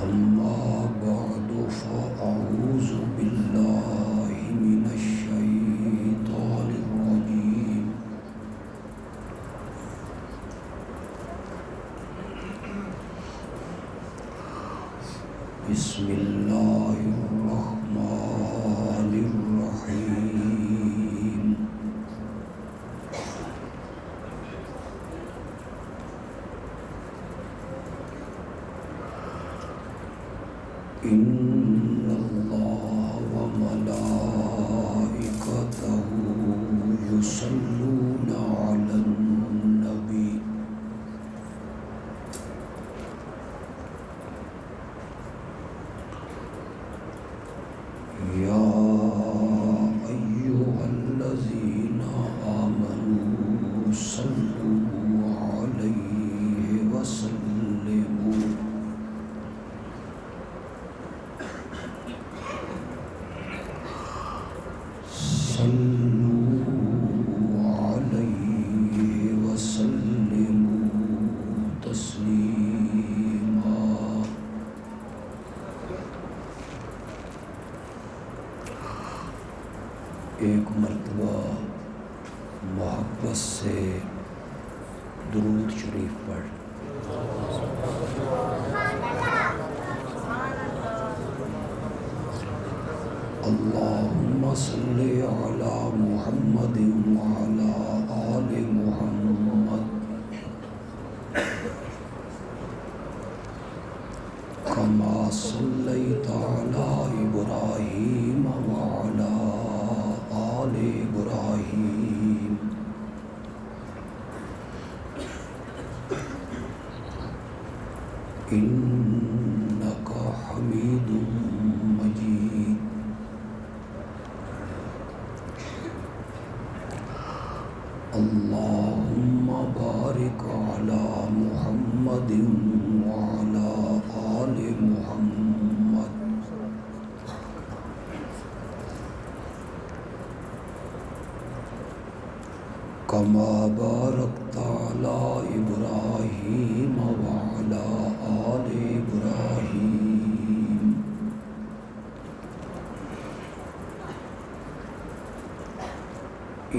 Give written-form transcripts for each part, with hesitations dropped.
أما بعد فأعوذ بالله من الشيطان الرجيم بسم الله الرحمن الرحيم إن الله وملائكته يصلون على النبي يا أيها الذين آمنوا صلوا عليه وسلموا تسلیما۔ ایک مرتبہ محبت سے درود شریف پڑھ۔ اللہم صلی علی محمد وعلی آل محمد کما صلیت علی ابراہیم وعلی آل ابراہیم انک حمید مجید۔ اللہم بارک علی محمد وعلی آل محمد کما بارکت علی ابراہیم وعلی آل ابراہیم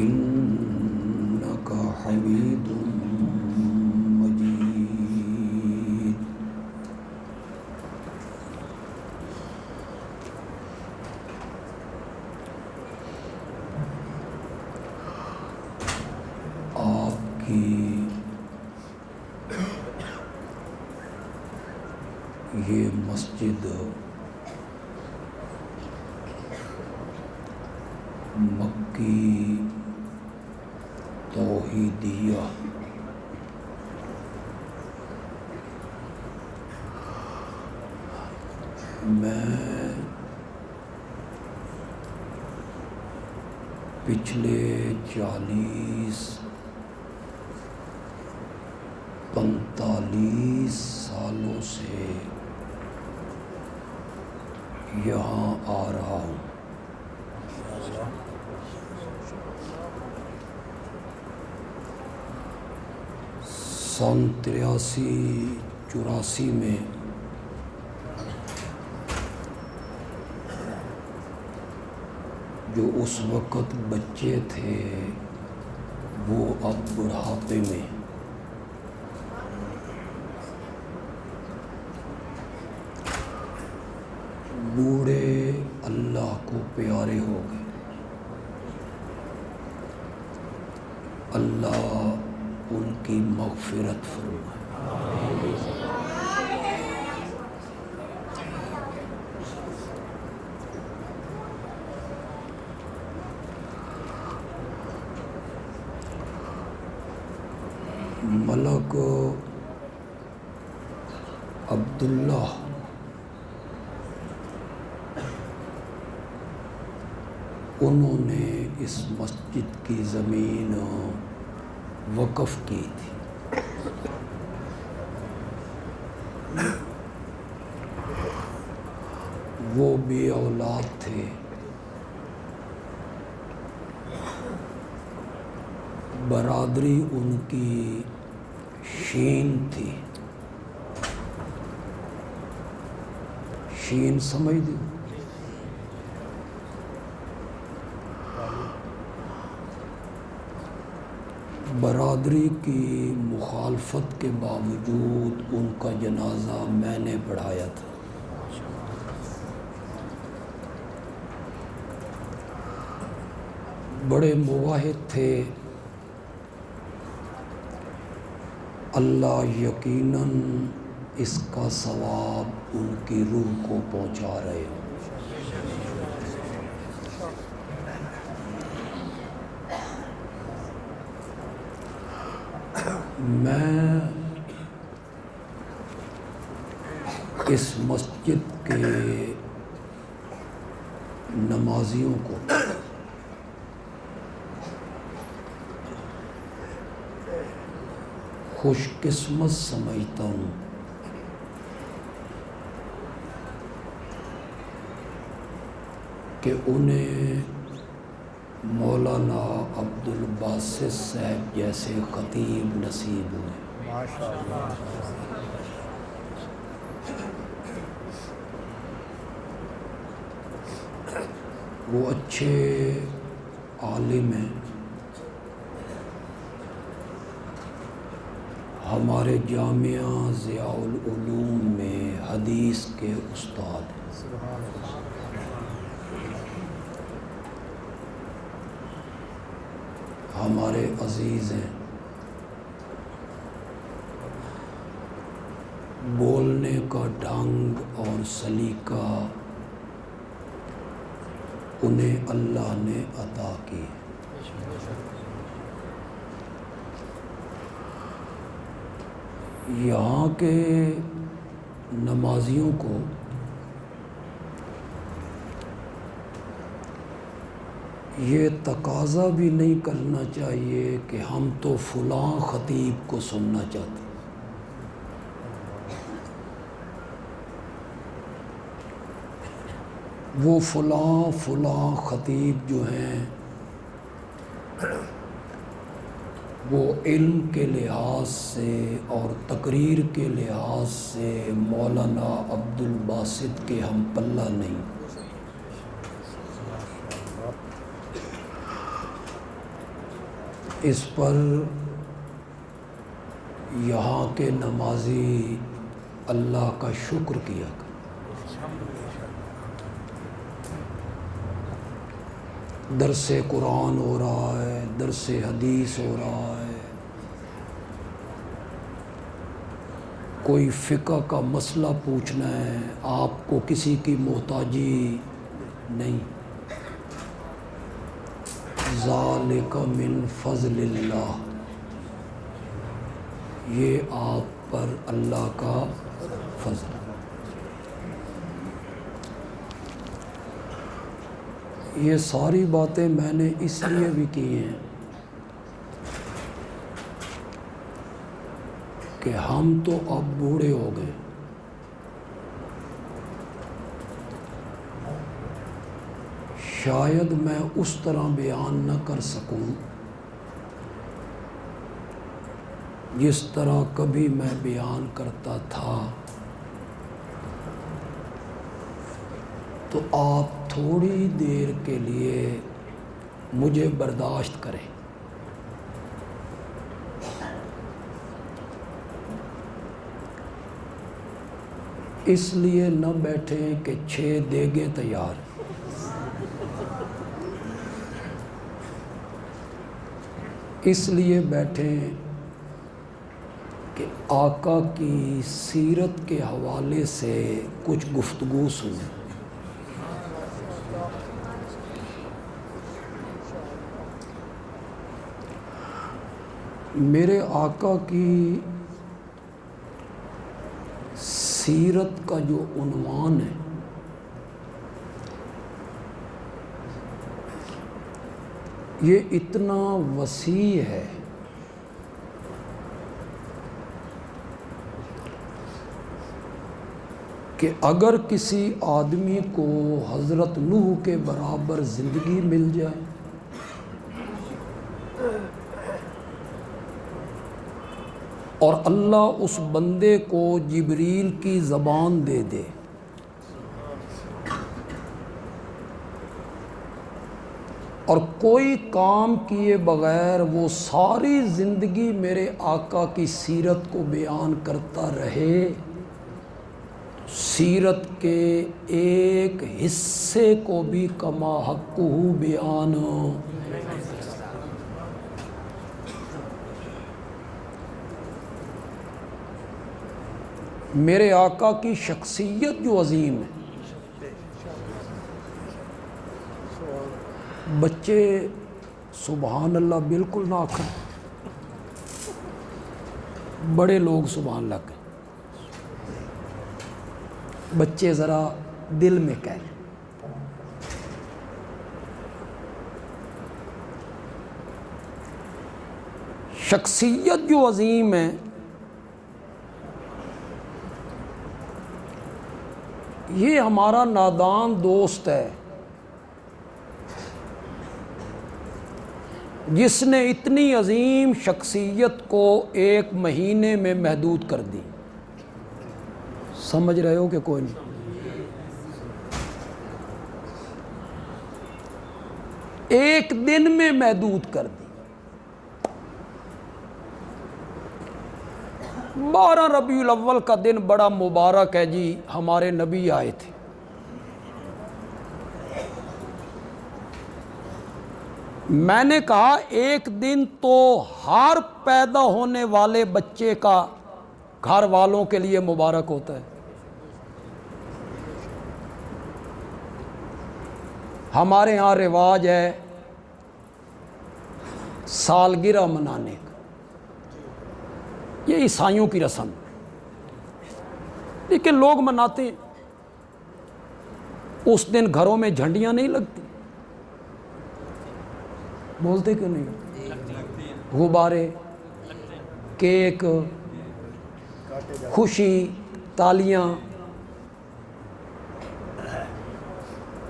انک حمید مجید۔ آپ کی یہ مسجد مکی توحیدیہ میں پچھلے 45 سالوں سے یہاں آ رہا ہوں۔ سن 83-84 میں جو اس وقت بچے تھے وہ اب بڑھاپے میں، بوڑھے اللہ کو پیارے ہو گئے۔ اللہ ان کی مغفرت فرمائے۔ ملک عبداللہ انہوں نے اس مسجد کی زمین وقف کی تھی۔ وہ بے اولاد تھے، برادری ان کی شین تھی۔ شین سمجھ دی. برادری کی مخالفت کے باوجود ان کا جنازہ میں نے پڑھایا تھا. بڑے مواحد تھے. اللہ یقیناً اس کا ثواب ان کی روح کو پہنچا رہے ہوں. میں اس مسجد کے نمازیوں کو خوش قسمت سمجھتا ہوں کہ انہیں مولانا عبد الباسط صاحب جیسے خطیب نصیب ہوئے. وہ اچھے عالم ہیں. ہمارے جامعہ ضیاء العلوم میں حدیث کے استاد ہیں. ہمارے عزیز ہیں. بولنے کا ڈھنگ اور سلیقہ انہیں اللہ نے عطا کی. یہاں کے نمازیوں کو یہ تقاضا بھی نہیں کرنا چاہیے کہ ہم تو فلاں خطیب کو سننا چاہتے ہیں. وہ فلاں خطیب جو ہیں وہ علم کے لحاظ سے اور تقریر کے لحاظ سے مولانا عبد الباسط کے ہم پلہ نہیں. اس پر یہاں کے نمازی اللہ کا شکر کیا کریں. درس قرآن ہو رہا ہے، درس حدیث ہو رہا ہے، کوئی فقہ کا مسئلہ پوچھنا ہے، آپ کو کسی کی محتاجی نہیں. ذالک من فضل اللہ، یہ آپ پر اللہ کا فضل. یہ ساری باتیں میں نے اس لیے بھی کی ہیں کہ ہم تو اب بوڑھے ہو گئے. شاید میں اس طرح بیان نہ کر سکوں جس طرح کبھی میں بیان کرتا تھا، تو آپ تھوڑی دیر کے لیے مجھے برداشت کریں. اس لیے نہ بیٹھیں کہ 6 دیگیں تیار. اس لیے بیٹھیں کہ آقا کی سیرت کے حوالے سے کچھ گفتگو سنیں. میرے آقا کی سیرت کا جو عنوان ہے یہ اتنا وسیع ہے کہ اگر کسی آدمی کو حضرت نوح کے برابر زندگی مل جائے اور اللہ اس بندے کو جبریل کی زبان دے دے اور کوئی کام کیے بغیر وہ ساری زندگی میرے آقا کی سیرت کو بیان کرتا رہے، سیرت کے ایک حصے کو بھی کما حقہ بیان۔ میرے آقا کی شخصیت جو عظیم ہے، بچے سبحان اللہ بالکل نہ آخر، بڑے لوگ سبحان اللہ کہیں، بچے ذرا دل میں کہیں۔ شخصیت جو عظیم ہے، یہ ہمارا نادان دوست ہے جس نے اتنی عظیم شخصیت کو ایک مہینے میں محدود کر دی۔ سمجھ رہے ہو کہ کوئی نہیں؟ ایک دن میں محدود کر دی۔ 12 ربیع الاول کا دن بڑا مبارک ہے جی، ہمارے نبی آئے تھے۔ میں نے کہا ایک دن تو ہر پیدا ہونے والے بچے کا گھر والوں کے لیے مبارک ہوتا ہے۔ ہمارے ہاں رواج ہے سالگرہ منانے کا، یہ عیسائیوں کی رسم، لیکن لوگ مناتے ہیں۔ اس دن گھروں میں جھنڈیاں نہیں لگتی، بولتے کیوں نہیں؟ غبارے، کیک، خوشی، تالیاں۔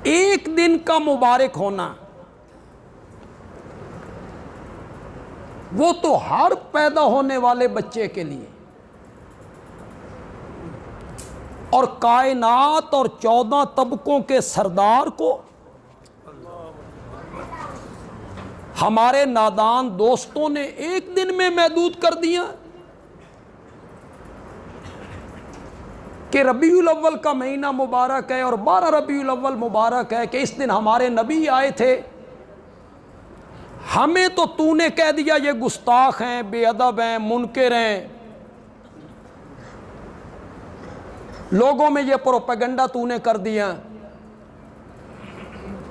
ایک دن کا مبارک ہونا وہ تو ہر پیدا ہونے والے بچے کے لیے، اور کائنات اور 14 طبقوں کے سردار کو ہمارے نادان دوستوں نے ایک دن میں محدود کر دیا کہ ربیع الاول کا مہینہ مبارک ہے اور 12 ربیع الاول مبارک ہے کہ اس دن ہمارے نبی آئے تھے۔ ہمیں تو نے کہہ دیا یہ گستاخ ہیں، بے ادب ہیں، منکر ہیں، لوگوں میں یہ پروپیگنڈا نے کر دیا۔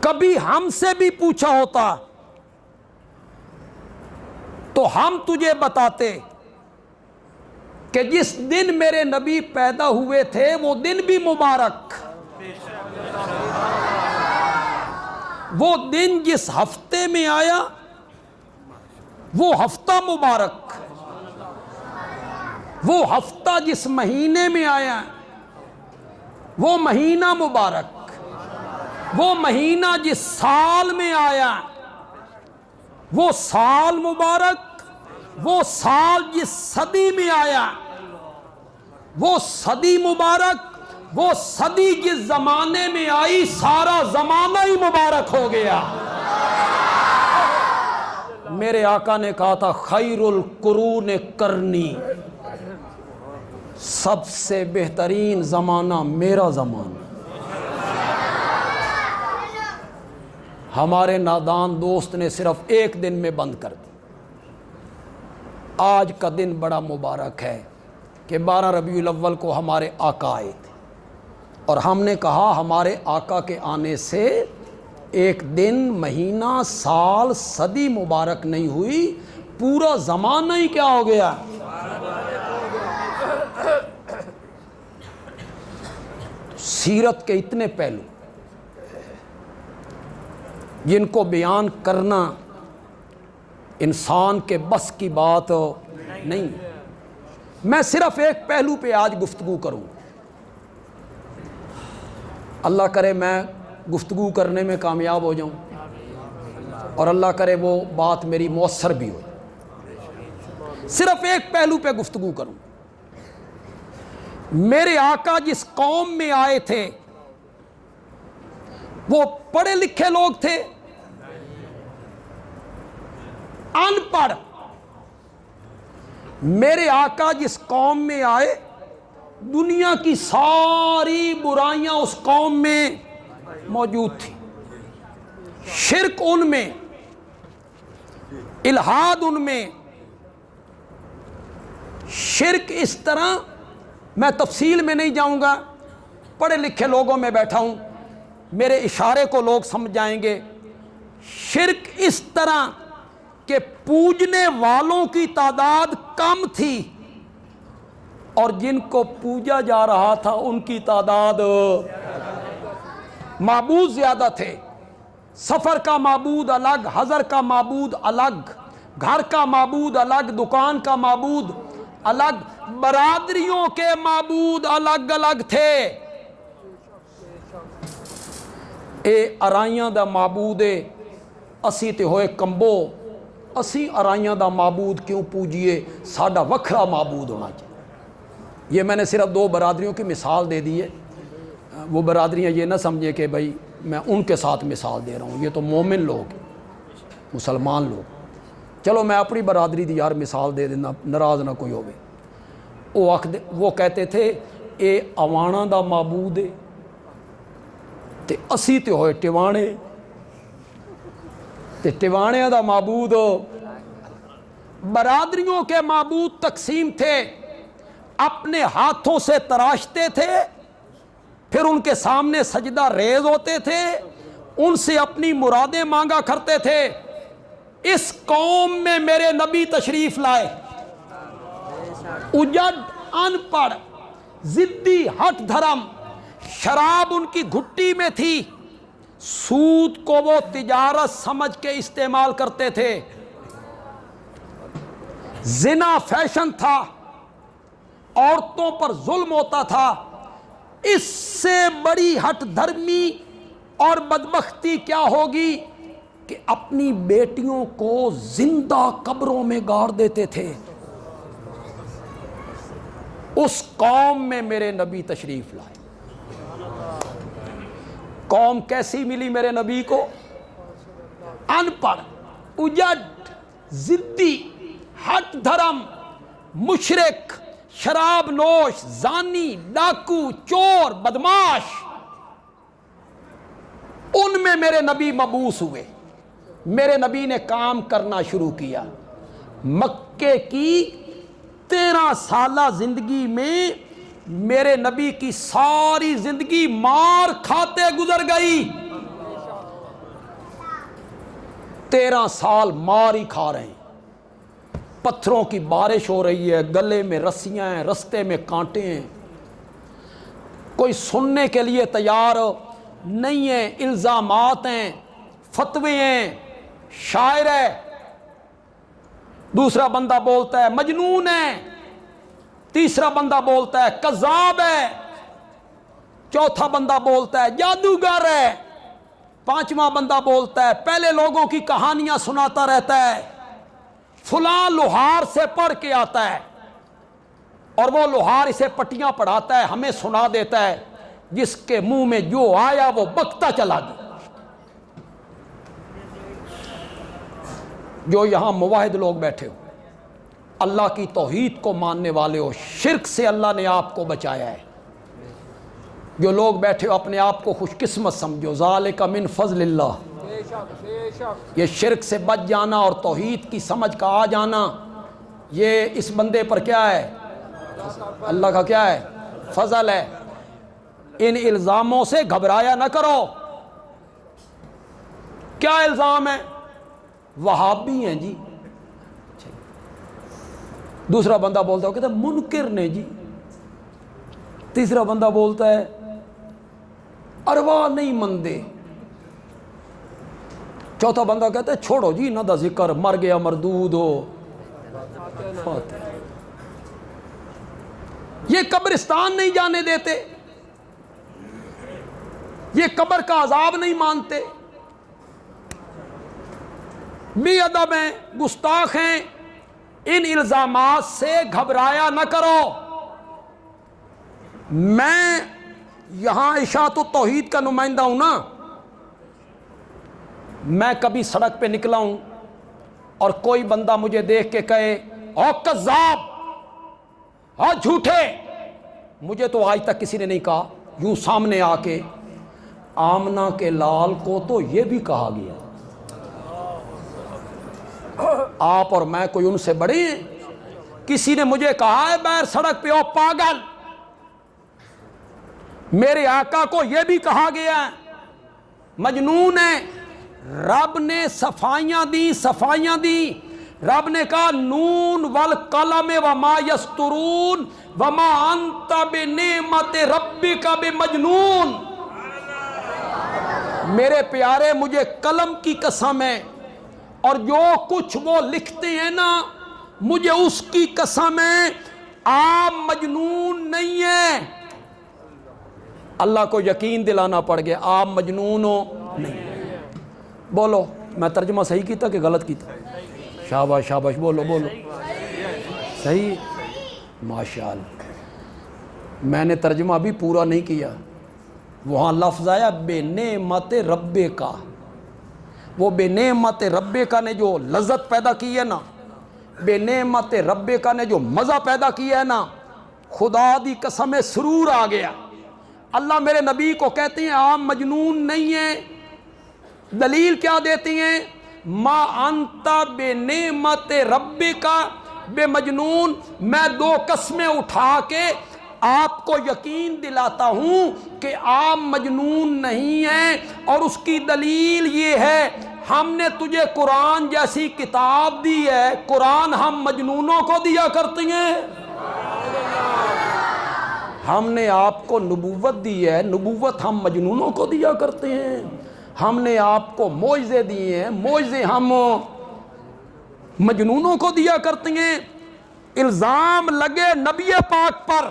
کبھی ہم سے بھی پوچھا ہوتا تو ہم تجھے بتاتے کہ جس دن میرے نبی پیدا ہوئے تھے وہ دن بھی مبارک، وہ دن جس ہفتے میں آیا وہ ہفتہ مبارک، وہ ہفتہ جس مہینے میں آیا وہ مہینہ مبارک، وہ مہینہ جس سال میں آیا وہ سال مبارک، وہ سال جس صدی میں آیا وہ صدی مبارک، وہ صدی جس زمانے میں آئی سارا زمانہ ہی مبارک ہو گیا۔ میرے آقا نے کہا تھا خیر القرون قرنی، سب سے بہترین زمانہ میرا زمانہ۔ ہمارے نادان دوست نے صرف ایک دن میں بند کر دی۔ آج کا دن بڑا مبارک ہے کہ 12 ربیع الاول کو ہمارے آقا آئے تھے، اور ہم نے کہا ہمارے آقا کے آنے سے ایک دن، مہینہ، سال، صدی مبارک نہیں ہوئی، پورا زمانہ ہی کیا ہو گیا۔ سیرت کے اتنے پہلو جن کو بیان کرنا انسان کے بس کی بات نہیں۔ میں صرف ایک پہلو پہ آج گفتگو کروں، اللہ کرے میں گفتگو کرنے میں کامیاب ہو جاؤں، اور اللہ کرے وہ بات میری مؤثر بھی ہو۔ صرف ایک پہلو پہ گفتگو کروں۔ میرے آقا جس قوم میں آئے تھے وہ پڑھے لکھے لوگ تھے؟ ان پڑھ میرے آقا جس قوم میں آئے دنیا کی ساری برائیاں اس قوم میں موجود تھی، شرک ان میں، الہاد ان میں، شرک اس طرح، میں تفصیل میں نہیں جاؤں گا، پڑھے لکھے لوگوں میں بیٹھا ہوں، میرے اشارے کو لوگ سمجھ جائیں گے۔ شرک اس طرح کہ پوجنے والوں کی تعداد کم تھی اور جن کو پوجا جا رہا تھا ان کی تعداد، معبود زیادہ تھے۔ سفر کا معبود الگ، حضر کا معبود الگ، گھر کا معبود الگ، دکان کا معبود الگ، برادریوں کے معبود الگ الگ تھے۔ اے ارائیاں دا معبود ہے، اسی تے ہوئے کمبو، اسی ارائیاں دا معبود کیوں پوجیے، ساڈا وکھرا معبود ہونا چاہیے۔ یہ میں نے صرف دو برادریوں کی مثال دے دی ہے، وہ برادریاں یہ نہ سمجھے کہ بھائی میں ان کے ساتھ مثال دے رہا ہوں، یہ تو مومن لوگ ہیں، مسلمان لوگ۔ چلو میں اپنی برادری دی یار مثال دے دینا، ناراض نہ کوئی ہوئے۔ وہ کہتے تھے اے اوانا دا معبود ہے تے اسی تے ہوئے ٹیوانے، تے ٹیوانیاں دا معبود ہو۔ برادریوں کے معبود تقسیم تھے، اپنے ہاتھوں سے تراشتے تھے، پھر ان کے سامنے سجدہ ریز ہوتے تھے، ان سے اپنی مرادیں مانگا کرتے تھے۔ اس قوم میں میرے نبی تشریف لائے، اجڑ، ان پڑھ، ضدی، ہٹ دھرم، شراب ان کی گھٹی میں تھی، سود کو وہ تجارت سمجھ کے استعمال کرتے تھے، زنا فیشن تھا، عورتوں پر ظلم ہوتا تھا۔ اس سے بڑی ہٹ دھرمی اور بدبختی کیا ہوگی کہ اپنی بیٹیوں کو زندہ قبروں میں گاڑ دیتے تھے۔ اس قوم میں میرے نبی تشریف لائے۔ قوم کیسی ملی میرے نبی کو؟ ان پڑھ، اجڑ، ضدی، ہٹ دھرم، مشرک، شراب نوش، زانی، ڈاکو، چور، بدماش۔ ان میں میرے نبی مبعوث ہوئے، میرے نبی نے کام کرنا شروع کیا۔ مکے کی 13 سالہ زندگی میں میرے نبی کی ساری زندگی مار کھاتے گزر گئی۔ 13 سال مار ہی کھا رہے ہیں، پتھروں کی بارش ہو رہی ہے، گلے میں رسیاں ہیں، رستے میں کانٹے ہیں، کوئی سننے کے لیے تیار نہیں ہے، الزامات ہیں، فتوے ہیں، شاعر ہے، دوسرا بندہ بولتا ہے مجنون ہے، تیسرا بندہ بولتا ہے کذاب ہے، چوتھا بندہ بولتا ہے جادوگر ہے، پانچواں بندہ بولتا ہے پہلے لوگوں کی کہانیاں سناتا رہتا ہے، فلاں لوہار سے پڑھ کے آتا ہے اور وہ لوہار اسے پٹیاں پڑھاتا ہے، ہمیں سنا دیتا ہے، جس کے منہ میں جو آیا وہ بکتا چلا گیا۔ جو یہاں موحد لوگ بیٹھے ہو، اللہ کی توحید کو ماننے والے ہو، شرک سے اللہ نے آپ کو بچایا ہے۔ جو لوگ بیٹھے ہو اپنے آپ کو خوش قسمت سمجھو، ذالک من فضل اللہ۔ یہ شرک سے بچ جانا اور توحید کی سمجھ کا آ جانا، یہ اس بندے پر کیا ہے؟ اللہ کا کیا ہے؟ فضل ہے۔ ان الزاموں سے گھبرایا نہ کرو۔ کیا الزام ہے؟ وہابی ہیں جی، دوسرا بندہ بولتا ہے کہتا ہے منکر نے جی، تیسرا بندہ بولتا ہے ارواح نہیں مندے، چوتھا بندہ کہتا ہے چھوڑو جی نہ دا ذکر، مر گیا مردود ہو فاتح۔ یہ قبرستان نہیں جانے دیتے، یہ قبر کا عذاب نہیں مانتے، بے ادب ہیں، گستاخ ہیں۔ ان الزامات سے گھبرایا نہ کرو۔ میں یہاں اشاعت التوحید کا نمائندہ ہوں نا، میں کبھی سڑک پہ نکلا ہوں اور کوئی بندہ مجھے دیکھ کے کہے او کذاب، ہاں جھوٹے، مجھے تو آج تک کسی نے نہیں کہا، یوں سامنے آ کے آمنہ کے لال کو تو یہ بھی کہا گیا، آپ اور میں کوئی ان سے بڑے ہیں؟ کسی نے مجھے کہا ہے باہر سڑک پہ او پاگل، میرے آقا کو یہ بھی کہا گیا ہے مجنون ہے۔ رب نے صفائیاں دی، رب نے کہا نون والقلم وما یسطرون وما انت بنعمت ربک بمجنون۔ میرے پیارے مجھے قلم کی قسم ہے اور جو کچھ وہ لکھتے ہیں نا، مجھے اس کی قسم ہے آپ مجنون نہیں ہیں۔ اللہ کو یقین دلانا پڑ گیا آپ مجنون ہو نہیں۔ بولو میں ترجمہ صحیح کیتا کہ غلط کیتا؟ شاباش شاباش، بولو بولو، صحیح، ماشاءاللہ۔ میں نے ترجمہ بھی پورا نہیں کیا، وہاں لفظ آیا بے نعمت ربے کا، وہ بے نعمت ربے کا نے جو لذت پیدا کی ہے نا، بے نعمت ربے کا نے جو مزہ پیدا کیا ہے نا، خدا دی قسم سرور آ گیا۔ اللہ میرے نبی کو کہتے ہیں آپ مجنون نہیں ہیں، دلیل کیا دیتی ہیں؟ ما انت بے نعمت ربک بے مجنون۔ میں دو قسمیں اٹھا کے آپ کو یقین دلاتا ہوں کہ آپ مجنون نہیں ہیں، اور اس کی دلیل یہ ہے ہم نے تجھے قرآن جیسی کتاب دی ہے، قرآن ہم مجنونوں کو دیا کرتے ہیں، ہم نے آپ کو نبوت دی ہے، نبوت ہم مجنونوں کو دیا کرتے ہیں، ہم نے آپ کو معجزے دیے ہیں، معجزے ہم مجنونوں کو دیا کرتے ہیں۔ الزام لگے نبی پاک پر،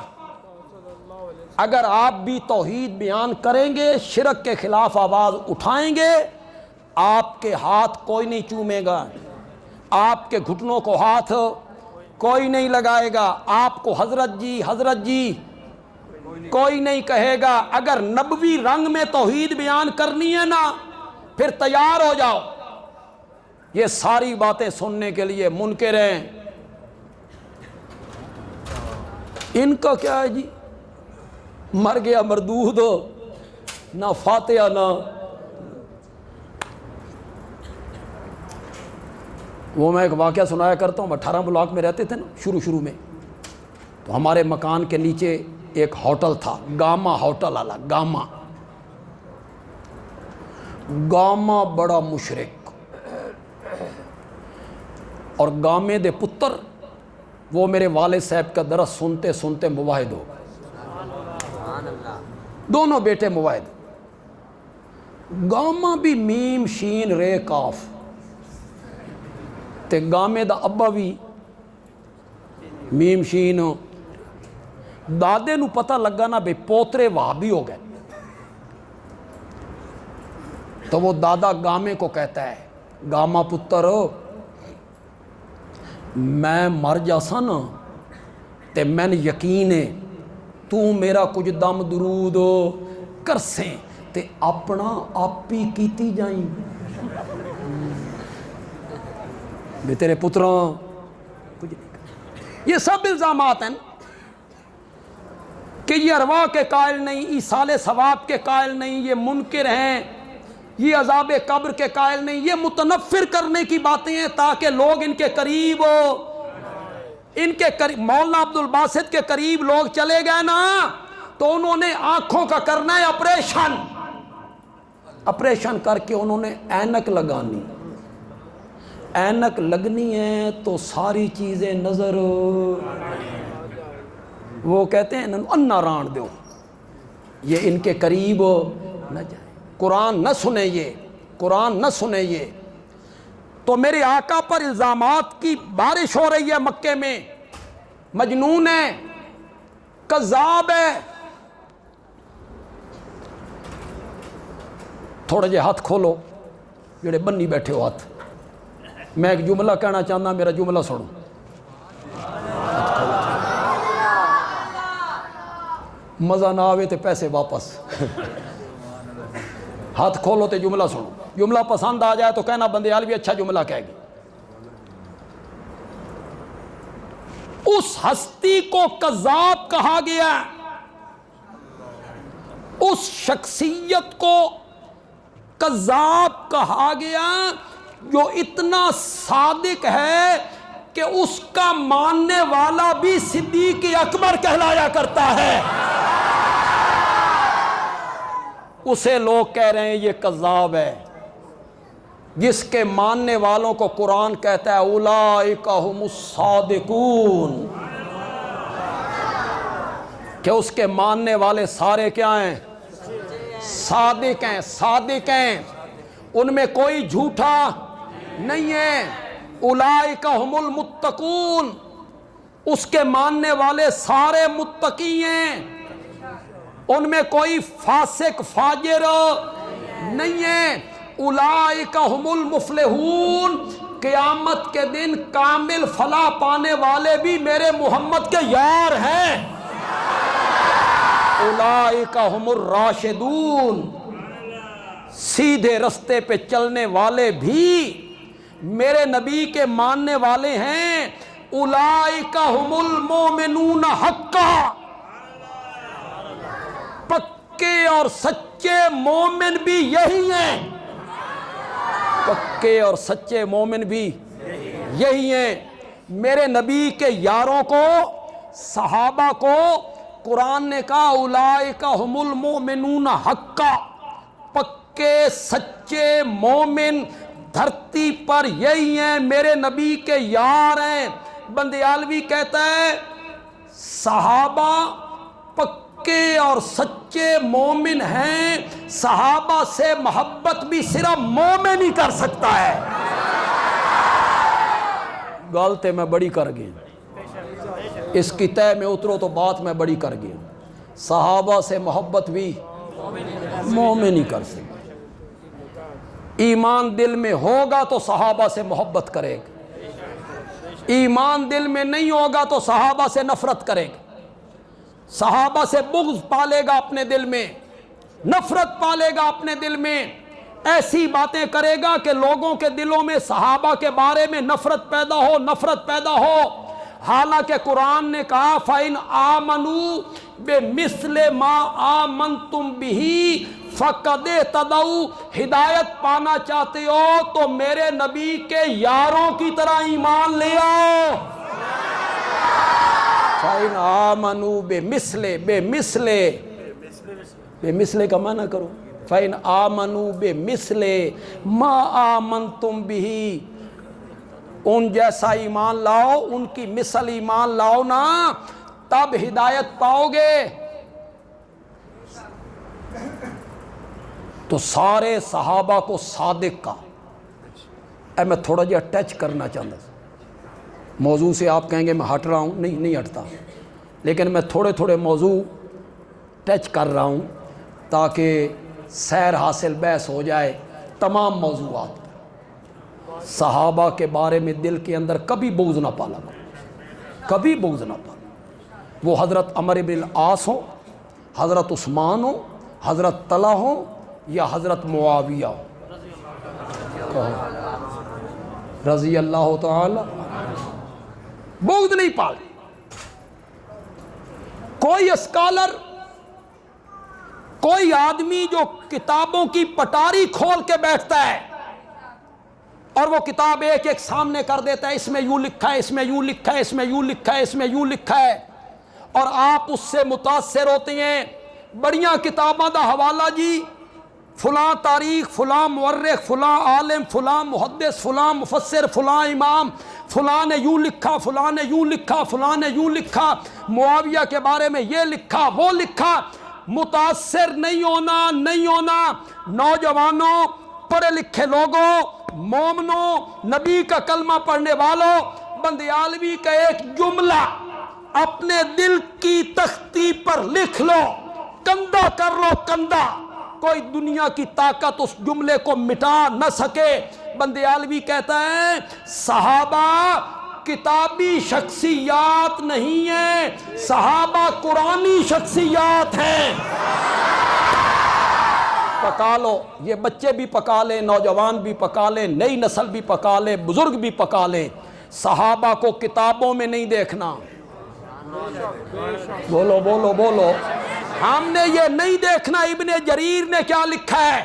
اگر آپ بھی توحید بیان کریں گے، شرک کے خلاف آواز اٹھائیں گے، آپ کے ہاتھ کوئی نہیں چومے گا، آپ کے گھٹنوں کو ہاتھ کوئی نہیں لگائے گا، آپ کو حضرت جی کوئی نہیں کہے گا۔ اگر نبوی رنگ میں توحید بیان کرنی ہے نا، پھر تیار ہو جاؤ، یہ ساری باتیں سننے کے لیے منکر ہیں۔ ان کا کیا ہے جی، مر گیا مردود ہو، نہ فاتحہ نہ۔ وہ میں ایک واقعہ سنایا کرتا ہوں، 18 بلاک میں رہتے تھے نا شروع میں، تو ہمارے مکان کے نیچے ایک ہوٹل تھا، گاما ہوٹل والا، گاما بڑا مشرک، اور گامے دے پتر وہ میرے والد صاحب کا درس سنتے سنتے موحد ہو، دونوں بیٹے موحد۔ گاما بھی میم شین رے کاف تے گامے دا ابا بھی میم شین۔ دادے نو پتہ لگا نا بے پوترے وہابی ہو گئے، تو وہ دادا گامے کو کہتا ہے گاما پتر میں مر جاسا نا تے میں نے یقین ہے تو میرا کچھ دم درود کرسیں تے اپنا آپ ہی کیتی جائیں بے تیرے پتراں کچھ نہیں۔ یہ سب الزامات ہیں کہ یہ ارواح کے قائل نہیں، ایصال ثواب کے قائل نہیں، یہ منکر ہیں، یہ عذاب قبر کے قائل نہیں، یہ متنفر کرنے کی باتیں ہیں تاکہ لوگ ان کے قریب ہو، ان کے قریب۔ مولانا عبد الباسط کے قریب لوگ چلے گئے نا تو انہوں نے آنکھوں کا کرنا ہے آپریشن کر کے انہوں نے اینک لگانی، اینک لگنی ہے تو ساری چیزیں نظر، وہ کہتے ہیں انا ران دو، یہ ان کے قریب نہ جائے، قرآن نہ سنے، یہ قرآن نہ سنے یہ۔ تو میرے آقا پر الزامات کی بارش ہو رہی ہے مکے میں، مجنون ہے، کذاب ہے۔ تھوڑے جے ہاتھ کھولو جڑے بنی بیٹھے ہو ہاتھ، میں ایک جملہ کہنا چاہنا، میرا جملہ سنو۔ مزہ نہ آوے تے پیسے واپس، ہاتھ کھولو تے جملہ سنو، جملہ پسند آ جائے تو کہنا بندے حال بھی اچھا جملہ کہے گی۔ اس ہستی کو کذاب کہا گیا، اس شخصیت کو کذاب کہا گیا جو اتنا صادق ہے کہ اس کا ماننے والا بھی صدیق اکبر کہلایا کرتا ہے۔ اسے لوگ کہہ رہے ہیں یہ کذاب ہے، جس کے ماننے والوں کو قرآن کہتا ہے اولئک ھم الصادقون، کہ اس کے ماننے والے سارے کیا ہیں؟ صادق ہیں، صادق ہیں، ان میں کوئی جھوٹا نہیں ہے۔ اولئک ھم المتقون، اس کے ماننے والے سارے متقی ہیں، ان میں کوئی فاسق فاجر نہیں ہے۔ اولئک ھم المفلحون، قیامت کے دن کامل فلاح پانے والے بھی میرے محمد کے یار ہیں۔ اولئک ھم الراشدون، سیدھے رستے پہ چلنے والے بھی میرے نبی کے ماننے والے ہیں۔ اولئک ھم المؤمنون حقا، پکے اور سچے مومن بھی یہی ہیں، پکے اور سچے مومن بھی یہی ہیں۔ میرے نبی کے یاروں کو، صحابہ کو قرآن نے کہا اولئک ھم المؤمنون حقا، پکے سچے مومن دھرتی پر یہی ہیں، میرے نبی کے یار ہیں۔ بندیالوی کہتا ہے صحابہ پکے اور سچے مومن ہیں، صحابہ سے محبت بھی صرف مومن ہی کر سکتا ہے۔ غلطی میں بڑی کر گئی، اس کی تہ میں اترو تو بات میں بڑی کر گئی۔ صحابہ سے محبت بھی مومن ہی کر سکتا، ایمان دل میں ہوگا تو صحابہ سے محبت کرے گا، ایمان دل میں نہیں ہوگا تو صحابہ سے نفرت کرے گا، صحابہ سے بغض پالے گا اپنے دل میں، نفرت پالے گا اپنے دل میں، ایسی باتیں کرے گا کہ لوگوں کے دلوں میں صحابہ کے بارے میں نفرت پیدا ہو، نفرت پیدا ہو۔ حالانکہ قرآن نے کہا فَإِنْ آمَنُوا بِمِثْلِ مَا آمَنْتُمْ بِهِ فَقَدْ اهْتَدَوْا، ہدایت پانا چاہتے ہو تو میرے نبی کے یاروں کی طرح ایمان لے آؤ۔ فَإِنْ آمَنُوا بِمِثْلِ، بِمِثْلِ کا معنی کرو، فَإِنْ آمَنُوا بِمِثْلِ مَا آمَنْتُمْ بِهِ، ان جیسا ایمان لاؤ، ان کی مثل ایمان لاؤ نا، تب ہدایت پاؤ گے۔ تو سارے صحابہ کو صادق کا، میں تھوڑا جہا ٹچ کرنا چاہتا ہوں موضوع سے۔ آپ کہیں گے میں ہٹ رہا ہوں، نہیں ہٹتا، لیکن میں تھوڑے تھوڑے موضوع ٹچ کر رہا ہوں تاکہ سیر حاصل بحث ہو جائے تمام موضوعات۔ صحابہ کے بارے میں دل کے اندر کبھی بغض نہ پالا کرو، کبھی بغض نہ پالا، وہ حضرت عمر بن العاص ہو، حضرت عثمان ہو، حضرت طلحہ ہو یا حضرت معاویہ ہو، رضی اللہ تعالی، بغض نہیں پالا۔ کوئی اسکالر، کوئی آدمی جو کتابوں کی پٹاری کھول کے بیٹھتا ہے اور وہ کتاب ایک ایک سامنے کر دیتا ہے، اس میں یوں لکھا ہے، اس میں یوں لکھا ہے، اس میں یوں لکھا ہے، اس میں یوں لکھا ہے، اور آپ اس سے متاثر ہوتے ہیں۔ بڑیاں کتاباں دا حوالہ جی، فلاں تاریخ، فلاں مورخ، فلاں عالم، فلاں محدث، فلاں مفسر، فلاں امام، فلاں نے یوں لکھا، فلاں نے یوں لکھا، فلاں نے یوں لکھا، معاویہ کے بارے میں یہ لکھا، وہ لکھا۔ متاثر نہیں ہونا۔ نوجوانوں، پڑھے لکھے لوگوں، مومنوں، نبی کا کلمہ پڑھنے والوں، بندیالوی کا ایک جملہ اپنے دل کی تختی پر لکھ لو، کندہ کر لو، کندہ، کوئی دنیا کی طاقت اس جملے کو مٹا نہ سکے۔ بندیالوی کہتا ہے صحابہ کتابی شخصیات نہیں ہیں، صحابہ قرآنی شخصیات ہیں۔ پکا لو، یہ بچے بھی پکا لیں، نوجوان بھی پکا لیں، نئی نسل بھی پکا لیں، بزرگ بھی پکا لیں۔ صحابہ کو کتابوں میں نہیں دیکھنا، بولو بولو بولو. ہم نے یہ نہیں دیکھنا ابن جریر نے کیا لکھا ہے,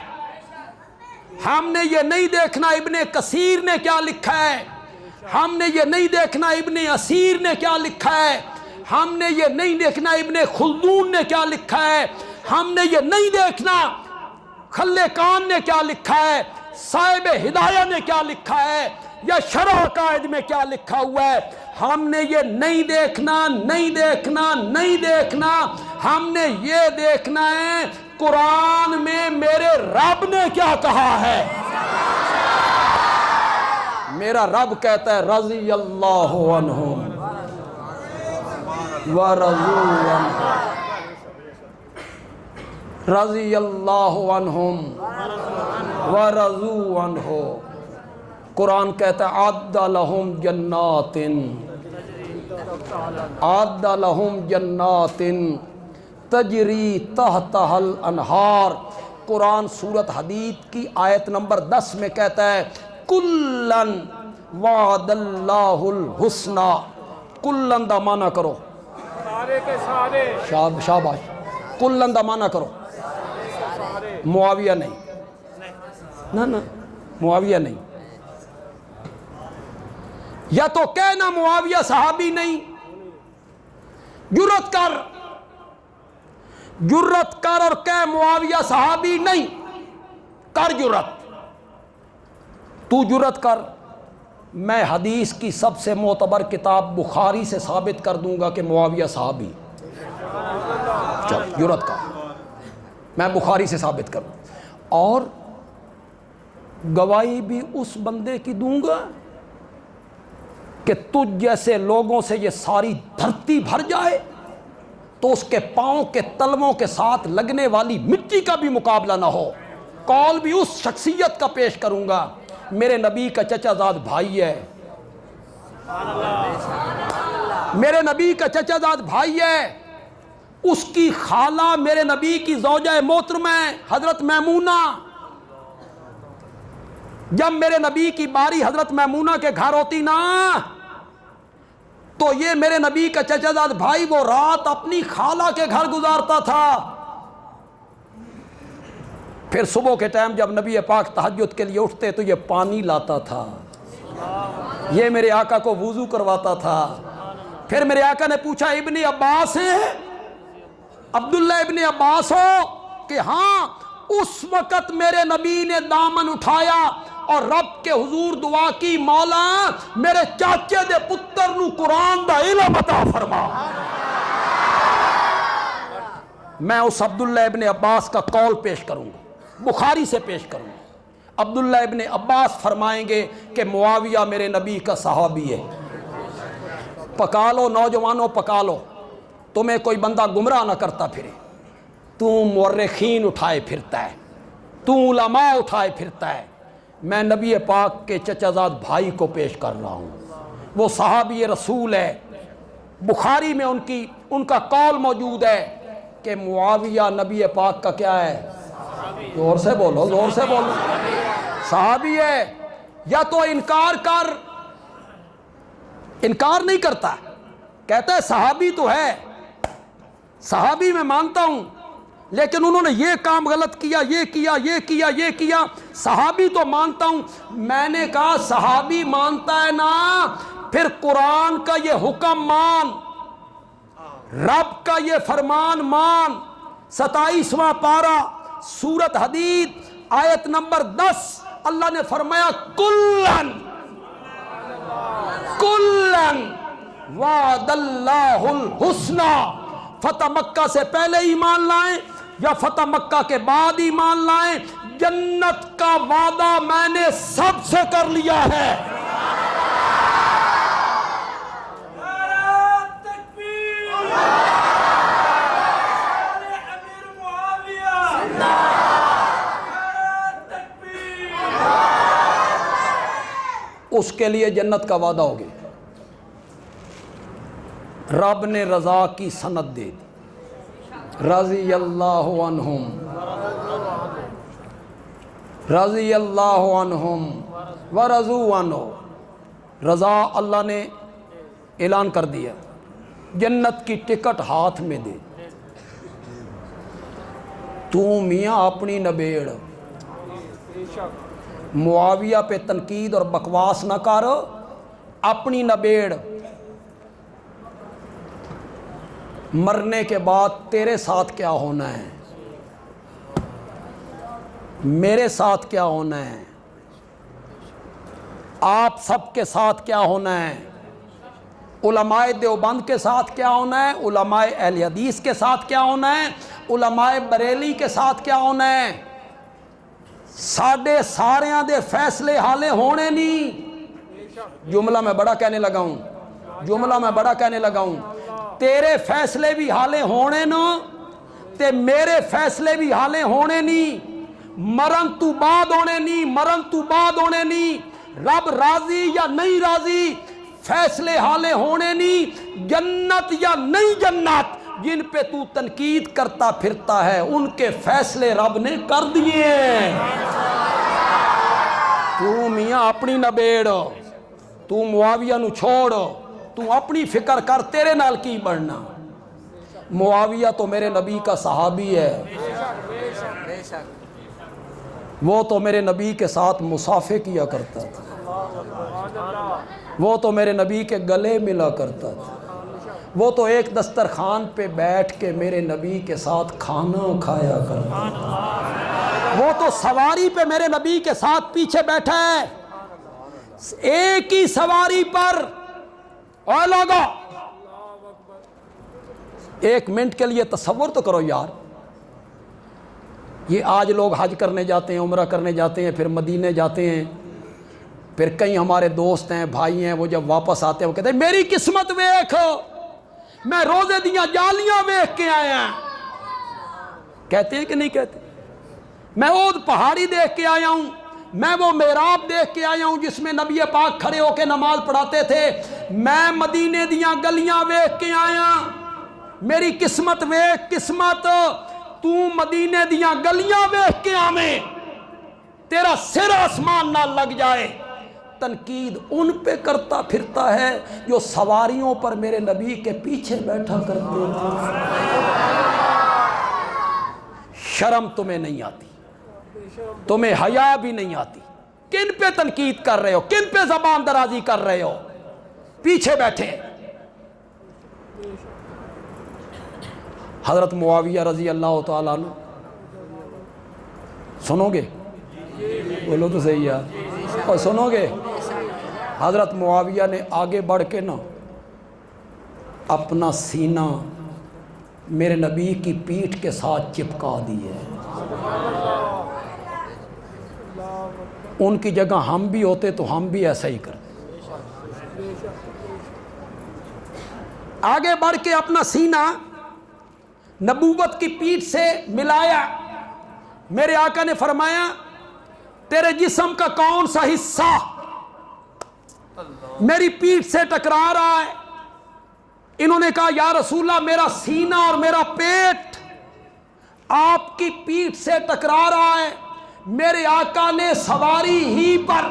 ہم نے یہ نہیں دیکھنا ابن کثیر نے کیا لکھا ہے, ہم نے یہ نہیں دیکھنا ابن اسیر نے کیا لکھا ہے, ہم نے یہ نہیں دیکھنا ابن خلدون نے کیا لکھا ہے, ہم نے یہ نہیں دیکھنا خلقان نے کیا لکھا ہے, صاحب ہدایہ نے کیا لکھا ہے, یا شرح قائد میں کیا لکھا ہوا ہے. ہم نے یہ نہیں دیکھنا نہیں دیکھنا نہیں دیکھنا, ہم نے یہ دیکھنا ہے قرآن میں میرے رب نے کیا کہا ہے. میرا رب کہتا ہے رضی اللہ عنہم ورضوا عنہ, رضی اللہ عنہم ورضوا عنہ. قرآن کہتا ہے اعد لہم جنات, اعد لہم جنات تجری تحتہا الانہار. قرآن سورۃ حدید کی آیت نمبر 10 میں کہتا ہے کلن وعد اللہ الحسنی. کلن دا معنی کرو, سارے کے سارے, شاباش. کلن دا معنی کرو, معاویہ نہیں, نہ معاویہ نہیں. یا تو کہنا معاویہ صحابی نہیں, جرت کر اور کہہ معاویہ صحابی نہیں. کر جرت, تو جرت کر. میں حدیث کی سب سے معتبر کتاب بخاری سے ثابت کر دوں گا کہ معاویہ صحابی. چل جرت کر, میں بخاری سے ثابت کروں, اور گواہی بھی اس بندے کی دوں گا کہ تجھ جیسے لوگوں سے یہ ساری دھرتی بھر جائے تو اس کے پاؤں کے تلووں کے ساتھ لگنے والی مٹی کا بھی مقابلہ نہ ہو. قول بھی اس شخصیت کا پیش کروں گا, میرے نبی کا چچا زاد بھائی ہے, میرے نبی کا چچا زاد بھائی ہے, اس کی خالہ میرے نبی کی زوجہ محترمہ حضرت میمونہ. جب میرے نبی کی باری حضرت میمونہ کے گھر ہوتی نا, تو یہ میرے نبی کا چچا زاد بھائی وہ رات اپنی خالہ کے گھر گزارتا تھا. پھر صبح کے ٹائم جب نبی پاک تہجد کے لیے اٹھتے تو یہ پانی لاتا تھا, یہ میرے آقا کو وضو کرواتا تھا. پھر میرے آقا نے پوچھا ابن عباس ہے, عبداللہ ابن عباس ہو کہ ہاں. اس وقت میرے نبی نے دامن اٹھایا اور رب کے حضور دعا کی, مولا میرے چاچے دے پتر نو قرآن دا علم عطا فرما. میں اس عبداللہ ابن عباس کا قول پیش کروں گا, بخاری سے پیش کروں گا. عبداللہ ابن عباس فرمائیں گے کہ معاویہ میرے نبی کا صحابی ہے. پکا لو نوجوانوں, پکا لو, تمہیں کوئی بندہ گمراہ نہ کرتا پھرے. تو مورخین اٹھائے پھرتا ہے, تو علماء اٹھائے پھرتا ہے. میں نبی پاک کے چچا زاد بھائی کو پیش کر رہا ہوں, وہ صحابی رسول ہے. بخاری میں ان کا قول موجود ہے کہ معاویہ نبی پاک کا کیا ہے, زور سے بولو, زور سے بولو, صحابی ہے. یا تو انکار نہیں کرتا, کہتا ہے صحابی تو ہے, صحابی میں مانتا ہوں, لیکن انہوں نے یہ کام غلط کیا, یہ کیا, یہ کیا, یہ کیا. صحابی تو مانتا ہوں. میں نے کہا صحابی مانتا ہے نا, پھر قرآن کا یہ حکم مان, رب کا یہ فرمان مان. 27واں پارہ سورۃ حدید آیت نمبر 10, اللہ نے فرمایا کلن وعد اللہ الحسنی. فتح مکہ سے پہلے ایمان لائیں یا فتح مکہ کے بعد ایمان لائیں, جنت کا وعدہ میں نے سب سے کر لیا ہے. اس کے لیے جنت کا وعدہ ہو گیا. رب نے رضا کی سند دے دی, رضی اللہ عنہم, رضی اللہ عنہم ورضوا عنہ. رضا اللہ نے اعلان کر دیا, جنت کی ٹکٹ ہاتھ میں دے. تو میاں اپنی نبیڑ معاویہ پہ تنقید اور بکواس نہ کر، اپنی نبیڑ. مرنے کے بعد تیرے ساتھ کیا ہونا ہے، میرے ساتھ کیا ہونا ہے، آپ سب کے ساتھ کیا ہونا ہے، علماء دیوبند کے ساتھ کیا ہونا ہے، علماء اہل حدیث کے ساتھ کیا ہونا ہے، علماء بریلی کے ساتھ کیا ہونا ہے. ساڈے ساریاں دے فیصلے حالے ہونے نہیں. جملہ میں بڑا کہنے لگا ہوں، تیرے فیصلے بھی حالے ہونے نا تے میرے فیصلے بھی حالے ہونے نہیں. مرن تو بعد ہونے نہیں. رب راضی یا نہیں راضی فیصلے حالے ہونے نہیں. جنت یا نہیں جنت جن پہ تو تنقید کرتا پھرتا ہے ان کے فیصلے رب نے کر دیے ہیں. تو میاں اپنی نبیڑ، تو معاویہ نو چھوڑ، تو اپنی فکر کر تیرے نال کی بڑھنا. معاویہ تو میرے نبی کا صحابی ہے، وہ تو میرے نبی کے ساتھ مصافحہ کیا کرتا تھا، وہ تو میرے نبی کے گلے ملا کرتا تھا، وہ تو ایک دسترخوان پہ بیٹھ کے میرے نبی کے ساتھ کھانا کھایا کرتا تھا، وہ تو سواری پہ میرے نبی کے ساتھ پیچھے بیٹھا ہے. ایک ہی سواری پر اور لوگو ایک منٹ کے لیے تصور تو کرو یار. یہ آج لوگ حج کرنے جاتے ہیں، عمرہ کرنے جاتے ہیں، پھر مدینے جاتے ہیں، پھر کئی ہمارے دوست ہیں، بھائی ہیں، وہ جب واپس آتے ہیں وہ کہتے ہیں میری قسمت ویکھ، میں روزے دیاں جالیاں ویکھ کے آیا. کہتے ہیں کہ نہیں کہتے؟ میں اود پہاڑی دیکھ کے آیا ہوں، میں وہ محراب دیکھ کے آیا ہوں جس میں نبی پاک کھڑے ہو کے نماز پڑھاتے تھے، میں مدینے دیاں گلیاں ویکھ کے آیا. میری قسمت ویکھ، قسمت تو مدینے دیاں گلیاں ویکھ کے آویں، تیرا سر آسمان نہ لگ جائے. تنقید ان پہ کرتا پھرتا ہے جو سواریوں پر میرے نبی کے پیچھے بیٹھا کرتے تھے. شرم تمہیں نہیں آتی، تمہیں حیا بھی نہیں آتی. کن پہ تنقید کر رہے ہو، کن پہ زبان درازی کر رہے ہو، پیچھے بیٹھے. حضرت معاویہ رضی اللہ تعالیٰ عنہ، سنو گے؟ بولو تو صحیح یار، اور سنو گے؟ حضرت معاویہ نے آگے بڑھ کے نا اپنا سینہ میرے نبی کی پیٹھ کے ساتھ چپکا دیے. ان کی جگہ ہم بھی ہوتے تو ہم بھی ایسا ہی کرتے. آگے بڑھ کے اپنا سینہ نبوت کی پیٹھ سے ملایا. میرے آقا نے فرمایا تیرے جسم کا کون سا حصہ میری پیٹھ سے ٹکرا رہا ہے؟ انہوں نے کہا یا رسول اللہ میرا سینہ اور میرا پیٹ آپ کی پیٹھ سے ٹکرا رہا ہے. میرے آقا نے سواری ہی پر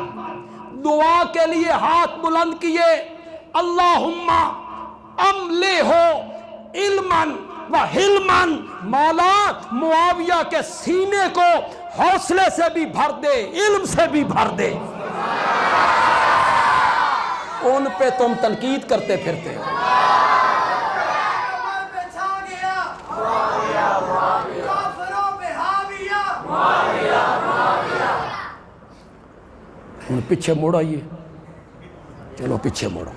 دعا کے لیے ہاتھ بلند کیے، اللہم املے ہو علماً و حلماً، مولا معاویہ کے سینے کو حوصلے سے بھی بھر دے، علم سے بھی بھر دے. ان پہ تم تنقید کرتے پھرتے ہو. پیچھے موڑ آئیے، چلو پیچھے موڑو.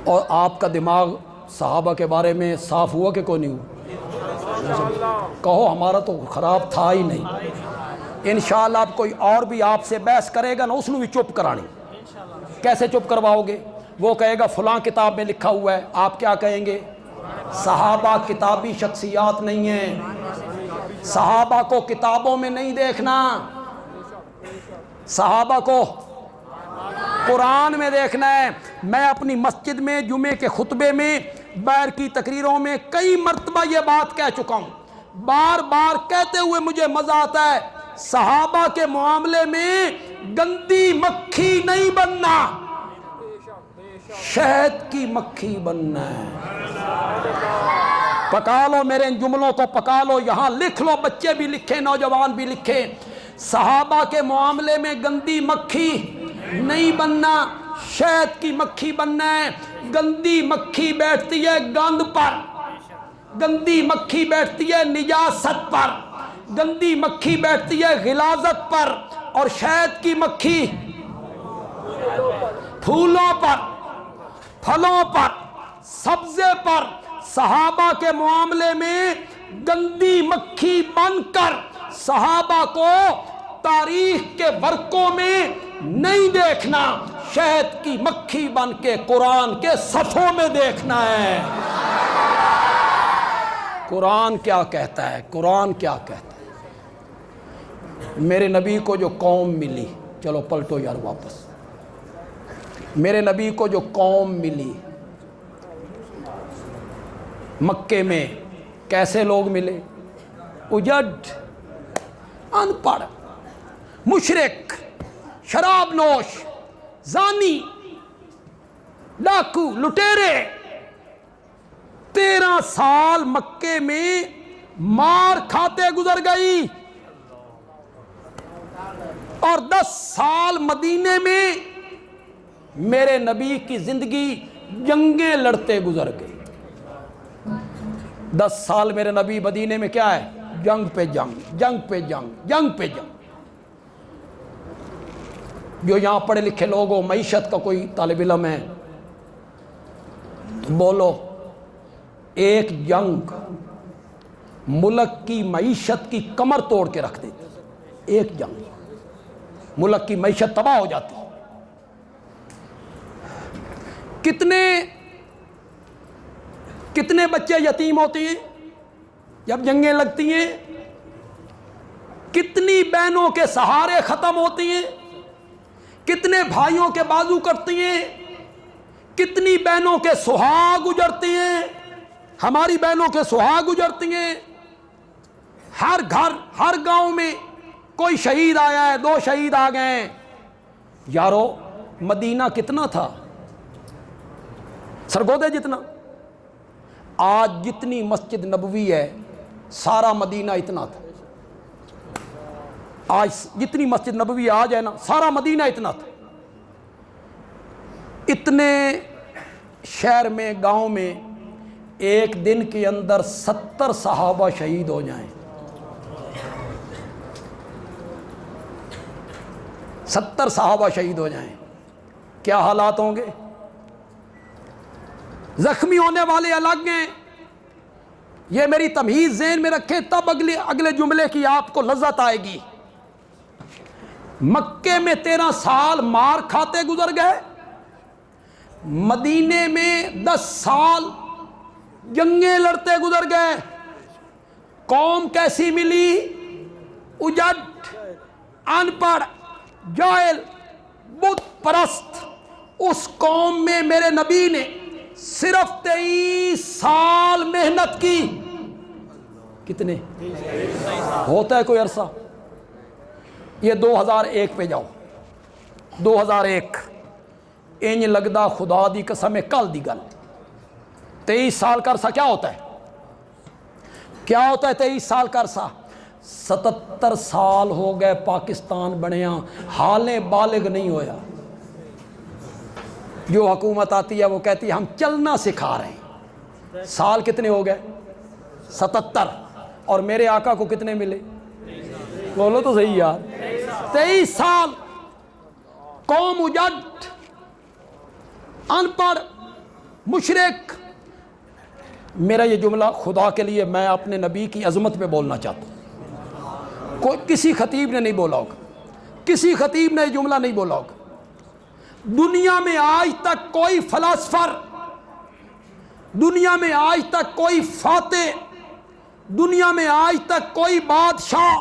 اور آپ کا دماغ صحابہ کے بارے میں صاف ہوا کہ کوئی نہیں ہوا؟ کہو ہمارا تو خراب تھا ہی نہیں. انشاءاللہ اب کوئی اور بھی آپ سے بحث کرے گا نا، اس نے بھی چپ کرانی. کیسے چپ کرواؤ گے؟ وہ کہے گا فلاں کتاب میں لکھا ہوا ہے، آپ کیا کہیں گے؟ صحابہ کتابی شخصیات نہیں ہیں، صحابہ کو کتابوں میں نہیں دیکھنا، صحابہ کو قرآن میں دیکھنا ہے. میں اپنی مسجد میں جمعے کے خطبے میں بیر کی تقریروں میں کئی مرتبہ یہ بات کہہ چکا ہوں، بار بار کہتے ہوئے مجھے مزہ آتا ہے. صحابہ کے معاملے میں گندی مکھی نہیں بننا. شہد کی مکھی بننا ہے۔ پکا لو میرے ان جملوں کو، پکا لو، یہاں لکھ لو، بچے بھی لکھیں، نوجوان بھی لکھیں۔ صحابہ کے معاملے میں گندی مکھی نہیں بننا، شہد کی مکھی بننا ہے۔ گندی مکھی بیٹھتی ہے گند پر، گندی مکھی بیٹھتی ہے نجاست پر، گندی مکھی بیٹھتی ہے غلاظت پر، اور شہد کی مکھی پھولوں پر، پھلوں پر، سبزے پر۔ صحابہ کے معاملے میں گندی مکھی بن کر صحابہ کو تاریخ کے ورقوں میں نہیں دیکھنا، شہد کی مکھی بن کے قرآن کے صفوں میں دیکھنا ہے۔ قرآن کیا کہتا ہے؟ قرآن کیا کہتا ہے؟ میرے نبی کو جو قوم ملی، چلو پلٹو یار واپس، میرے نبی کو جو قوم ملی مکے میں، کیسے لوگ ملے؟ اجڑ، ان پڑھ، مشرک، شراب نوش، زانی، ڈاکو، لٹیرے۔ 13 سال مکے میں مار کھاتے گزر گئی، اور 10 سال مدینے میں میرے نبی کی زندگی جنگیں لڑتے گزر گئی۔ 10 سال میرے نبی مدینے میں کیا ہے؟ جنگ پہ جنگ، جنگ پہ جنگ، جنگ پہ جنگ۔ جو یہاں پڑھے لکھے لوگ ہو، معیشت کا کوئی طالب علم ہے تو بولو، ایک جنگ ملک کی معیشت کی کمر توڑ کے رکھ دیتی، ایک جنگ ملک کی معیشت تباہ ہو جاتی۔ کتنے بچے یتیم ہوتے ہیں جب جنگیں لگتی ہیں؟ کتنی بہنوں کے سہارے ختم ہوتی ہیں؟ کتنے بھائیوں کے بازو کٹتی ہیں؟ کتنی بہنوں کے سہاگ اجڑتے ہیں؟ ہماری بہنوں کے سہاگ اجڑتی ہیں۔ ہر گھر، ہر گاؤں میں کوئی شہید آیا ہے، 2 شہید آ گئے ہیں۔ یارو مدینہ کتنا تھا؟ سرگودے جتنا۔ آج جتنی مسجد نبوی ہے سارا مدینہ اتنا تھا۔ آج جتنی مسجد نبوی آج ہے نا، سارا مدینہ اتنا تھا۔ اتنے شہر میں، گاؤں میں ایک دن کے اندر 70 صحابہ شہید ہو جائیں، 70 صحابہ شہید ہو جائیں، کیا حالات ہوں گے؟ زخمی ہونے والے الگ ہیں۔ یہ میری تمہیز ذہن میں رکھیں، تب اگلے جملے کی آپ کو لذت آئے گی۔ مکے میں 13 سال مار کھاتے گزر گئے، مدینے میں 10 سال جنگیں لڑتے گزر گئے۔ قوم کیسی ملی؟ اجڑ، ان پڑھ، جاہل، بت پرست۔ اس قوم میں میرے نبی نے صرف 23 سال محنت کی۔ کتنے؟ ہوتا ہے کوئی عرصہ؟ یہ 2001 پہ جاؤ، 2001 انج لگدا خدا دی قسم کل دی گل۔ 23 سال کا عرصہ کیا ہوتا ہے؟ کیا ہوتا ہے 23 سال کا عرصہ؟ 77 سال ہو گئے پاکستان بنیا، حالیں بالغ نہیں ہویا۔ جو حکومت آتی ہے وہ کہتی ہے ہم چلنا سکھا رہے ہیں۔ سال کتنے ہو گئے؟ 77۔ اور میرے آقا کو کتنے ملے؟ بولو تو صحیح یار، 23 سال۔ قوم اجڑ، ان پڑھ، مشرک۔ میرا یہ جملہ خدا کے لیے میں اپنے نبی کی عظمت پہ بولنا چاہتا ہوں۔ کوئی کسی خطیب نے نہیں بولا ہوگا، کسی خطیب نے یہ جملہ نہیں بولا ہوگا۔ دنیا میں آج تک کوئی فلاسفر، دنیا میں آج تک کوئی فاتح، دنیا میں آج تک کوئی بادشاہ،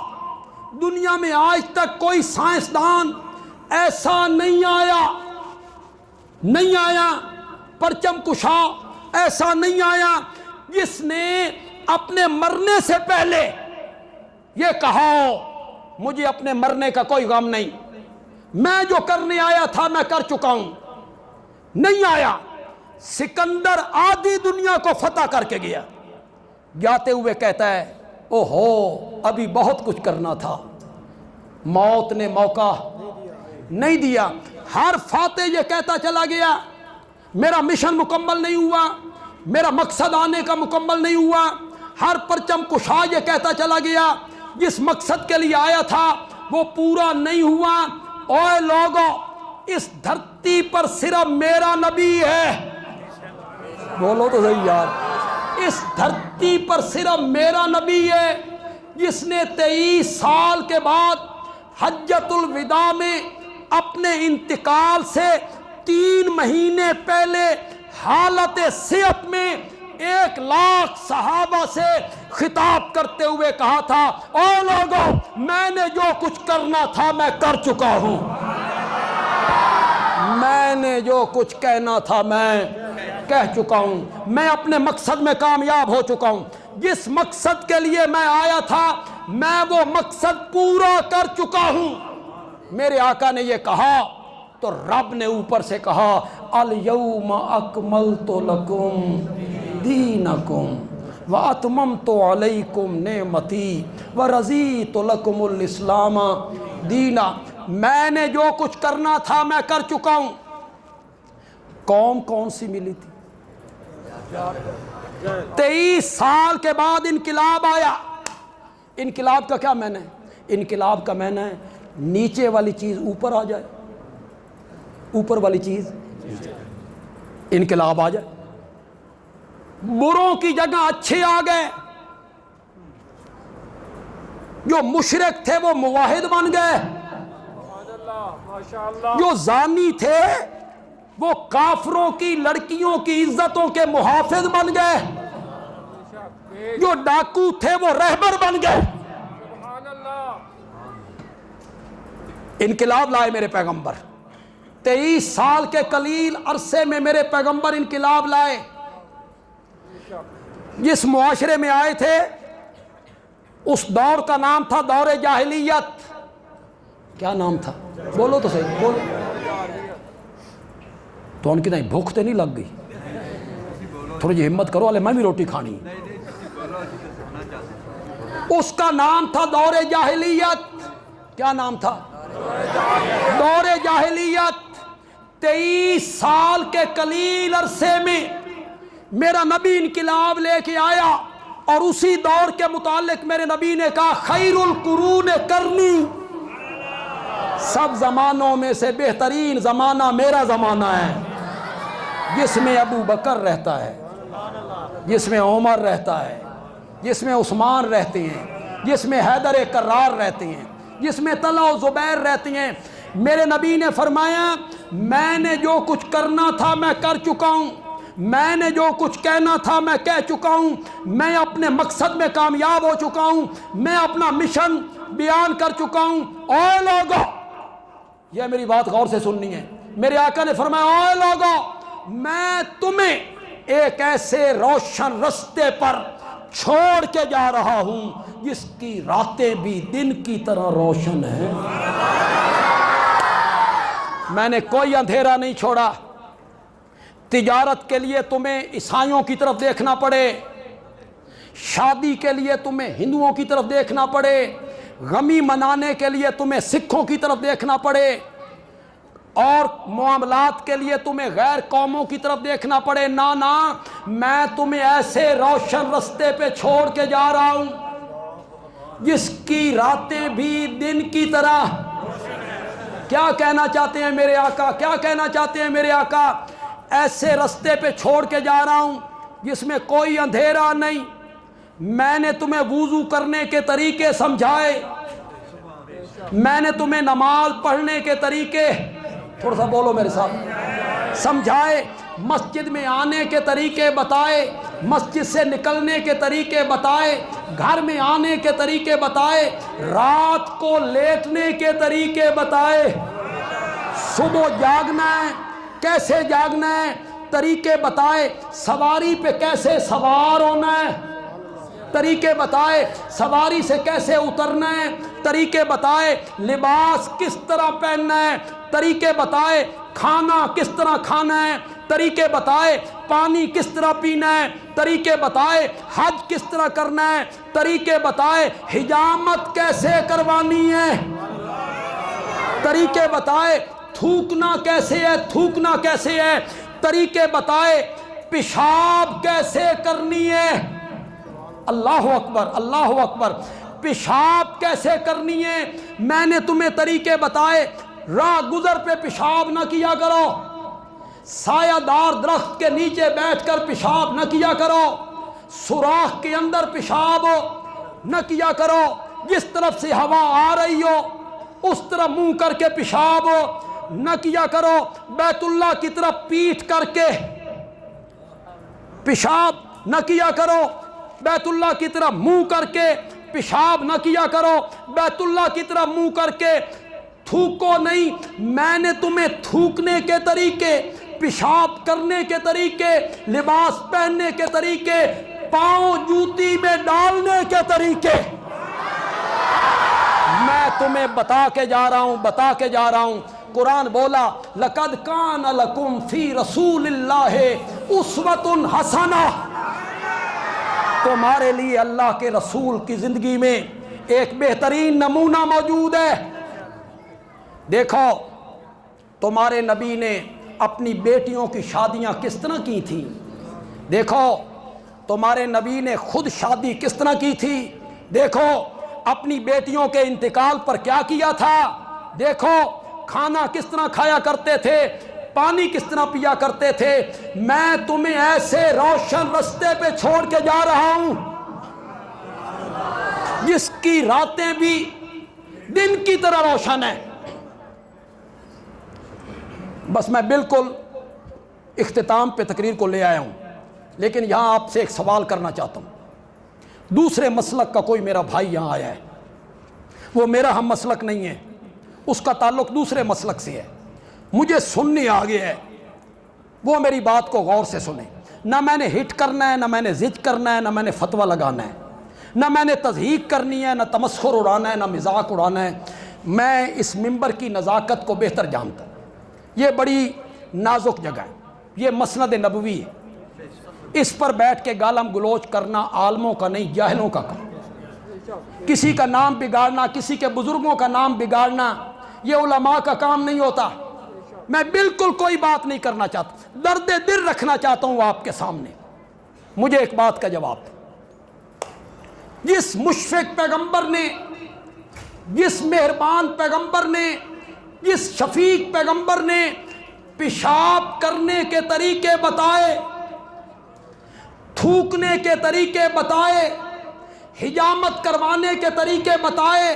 دنیا میں آج تک کوئی سائنسدان ایسا نہیں آیا، پرچم کشا ایسا نہیں آیا جس نے اپنے مرنے سے پہلے یہ کہا ہو مجھے اپنے مرنے کا کوئی غم نہیں، میں جو کرنے آیا تھا میں کر چکا ہوں۔ نہیں آیا. سکندر آدھی دنیا کو فتح کر کے گیا. جاتے ہوئے کہتا ہے او ہو ابھی بہت کچھ کرنا تھا, موت نے موقع نہیں دیا. ہر فاتح یہ کہتا چلا گیا میرا مشن مکمل نہیں ہوا, میرا مقصد آنے کا مکمل نہیں ہوا. ہر پرچم کشا یہ کہتا چلا گیا جس مقصد کے لیے آیا تھا وہ پورا نہیں ہوا. اوے لوگو, اس دھرتی پر صرف میرا نبی ہے. بولو تو صحیح یار. اس دھرتی پر صرف میرا نبی ہے جس نے 23 سال کے بعد حجۃ الوداع میں اپنے انتقال سے 3 مہینے پہلے حالت صحت میں 1 لاکھ صحابہ سے خطاب کرتے ہوئے کہا تھا او لوگو میں نے جو کچھ کرنا تھا میں کر چکا ہوں, میں نے جو کچھ کہنا تھا میں کہہ چکا ہوں, میں اپنے مقصد میں کامیاب ہو چکا ہوں. جس مقصد کے لیے میں آیا تھا میں وہ مقصد پورا کر چکا ہوں. میرے آقا نے یہ کہا تو رب نے اوپر سے کہا الیوم اکملت لکم دینکم واتممت علیکم نعمتی ورضیت لکم الاسلام دینا. میں نے جو کچھ کرنا تھا میں کر چکا ہوں. قوم کون سی ملی تھی؟ 23 سال کے بعد انقلاب آیا. انقلاب کا کیا معنی ہے؟ انقلاب کا معنی ہے نیچے والی چیز اوپر آ جائے, اوپر والی چیز نیچے. انقلاب آ جائے, بروں کی جگہ اچھے آ گئے, جو مشرک تھے وہ موحد بن گئے, جو زانی تھے وہ کافروں کی لڑکیوں کی عزتوں کے محافظ بن گئے, جو ڈاکو تھے وہ رہبر بن گئے. انقلاب لائے میرے پیغمبر. 23 سال کے قلیل عرصے میں میرے پیغمبر انقلاب لائے. جس معاشرے میں آئے تھے اس دور کا نام تھا دور جاہلیت. کیا نام تھا؟ بولو تو صحیح, بولو. تو ان کی نہیں بھوک تے نہیں لگ گئی؟ تھوڑی جی ہمت کرو, میں بھی روٹی کھانی. اس کا نام تھا دور جاہلیت. کیا نام تھا؟ دور جاہلیت. 23 سال کے قلیل عرصے میں میرا نبی انقلاب لے کے آیا, اور اسی دور کے متعلق میرے نبی نے کہا خیر القرون کرنی, سب زمانوں میں سے بہترین زمانہ میرا زمانہ ہے, جس میں ابو بکر رہتا ہے, جس میں عمر رہتا ہے, جس میں عثمان رہتے ہیں, جس میں حیدر کرار رہتے ہیں, جس میں طلحہ و زبیر رہتی ہیں. میرے نبی نے فرمایا میں نے جو کچھ کرنا تھا میں کر چکا ہوں, میں نے جو کچھ کہنا تھا میں کہہ چکا ہوں, میں اپنے مقصد میں کامیاب ہو چکا ہوں, میں اپنا مشن بیان کر چکا ہوں. اے لوگو, یہ میری بات غور سے سننی ہے. میرے آقا نے فرمایا اے لوگو میں تمہیں ایک ایسے روشن رستے پر چھوڑ کے جا رہا ہوں جس کی راتیں بھی دن کی طرح روشن ہیں. میں نے کوئی اندھیرا نہیں چھوڑا. تجارت کے لیے تمہیں عیسائیوں کی طرف دیکھنا پڑے, شادی کے لیے تمہیں ہندوؤں کی طرف دیکھنا پڑے, غمی منانے کے لیے تمہیں سکھوں کی طرف دیکھنا پڑے, اور معاملات کے لیے تمہیں غیر قوموں کی طرف دیکھنا پڑے. نہ میں تمہیں ایسے روشن رستے پہ چھوڑ کے جا رہا ہوں جس کی راتیں بھی دن کی طرح. کیا کہنا چاہتے ہیں میرے آقا؟ کیا کہنا چاہتے ہیں میرے آقا؟ ایسے رستے پہ چھوڑ کے جا رہا ہوں جس میں کوئی اندھیرا نہیں. میں نے تمہیں وضو کرنے کے طریقے سمجھائے, میں نے تمہیں نماز پڑھنے کے طریقے, تھوڑا سا بولو میرے ساتھ, سمجھائے. مسجد میں آنے کے طریقے بتائے, مسجد سے نکلنے کے طریقے بتائے, گھر میں آنے کے طریقے بتائے, رات کو لیٹنے کے طریقے بتائے, صبح جاگنا ہے کیسے جاگنا ہے طریقے بتائے, سواری پہ کیسے سوار ہونا ہے طریقے بتائے, سواری سے کیسے اترنا ہے طریقے بتائے لباس کس طرح پہننا ہے، طریقے بتائے کھانا کس طرح کھانا ہے، طریقے بتائے پانی کس طرح پینا ہے، طریقے بتائے حج کس طرح کرنا ہے، طریقے بتائے حجامت کیسے کروانی ہے، طریقے بتائے تھوکنا کیسے ہے، تھوکنا کیسے ہے، طریقے بتائے پیشاب کیسے کرنی ہے۔ اللہ اکبر، اللہ اکبر، پیشاب کیسے کرنی ہے میں نے تمہیں طریقے بتائے۔ راہ گزر پہ پیشاب نہ کیا کرو، سایہ دار درخت کے نیچے بیٹھ کر پیشاب نہ کیا کرو، سوراخ کے اندر پیشاب نہ کیا کرو، جس طرف سے ہوا آ رہی ہو اس طرح منہ کر کے پیشاب نہ کیا کرو، بیت اللہ کی طرف پیٹھ کر کے پیشاب نہ کیا کرو، بیت اللہ کی طرف منہ کر کے پیشاب نہ کیا کرو، بیت اللہ کی طرف منہ کر کے تھوکو نہیں۔ میں نے تمہیں تھوکنے کے طریقے، پیشاب کرنے کے طریقے، لباس پہننے کے طریقے، پاؤں جوتی میں ڈالنے کے طریقے میں تمہیں بتا کے جا رہا ہوں۔ قرآن بولا لَقَدْ كَانَ لَكُمْ فِي رَسُولِ اللَّهِ أُسْوَةٌ حَسَنَةٌ، تمہارے لیے اللہ کے رسول کی زندگی میں ایک بہترین نمونہ موجود ہے۔ دیکھو تمہارے نبی نے اپنی بیٹیوں کی شادیاں کس طرح کی تھیں، دیکھو تمہارے نبی نے خود شادی کس طرح کی تھی، دیکھو اپنی بیٹیوں کے انتقال پر کیا کیا تھا، دیکھو کھانا کس طرح کھایا کرتے تھے، پانی کس طرح پیا کرتے تھے۔ میں تمہیں ایسے روشن رستے پہ چھوڑ کے جا رہا ہوں جس کی راتیں بھی دن کی طرح روشن ہیں۔ بس میں بالکل اختتام پہ تقریر کو لے آیا ہوں، لیکن یہاں آپ سے ایک سوال کرنا چاہتا ہوں۔ دوسرے مسلک کا کوئی میرا بھائی یہاں آیا ہے، وہ میرا ہم مسلک نہیں ہے، اس کا تعلق دوسرے مسلک سے ہے، مجھے سننے آ گیا ہے، وہ میری بات کو غور سے سنیں۔ نہ میں نے ہٹ کرنا ہے، نہ میں نے ضد کرنا ہے، نہ میں نے فتویٰ لگانا ہے، نہ میں نے تضحیق کرنی ہے، نہ تمسخر اڑانا ہے، نہ مذاق اڑانا ہے۔ میں اس ممبر کی نزاکت کو بہتر جانتا ہوں، یہ بڑی نازک جگہ ہے، یہ مسند نبوی ہے، اس پر بیٹھ کے گالم گلوچ کرنا عالموں کا نہیں جاہلوں کا کام، کسی کا نام بگاڑنا، کسی کے بزرگوں کا نام بگاڑنا یہ علماء کا کام نہیں ہوتا۔ میں بالکل کوئی بات نہیں کرنا چاہتا، درد دل رکھنا چاہتا ہوں آپ کے سامنے۔ مجھے ایک بات کا جواب دیں، جس مشفق پیغمبر نے، جس مہربان پیغمبر نے، جس شفیق پیغمبر نے پیشاب کرنے کے طریقے بتائے، تھوکنے کے طریقے بتائے، حجامت کروانے کے طریقے بتائے،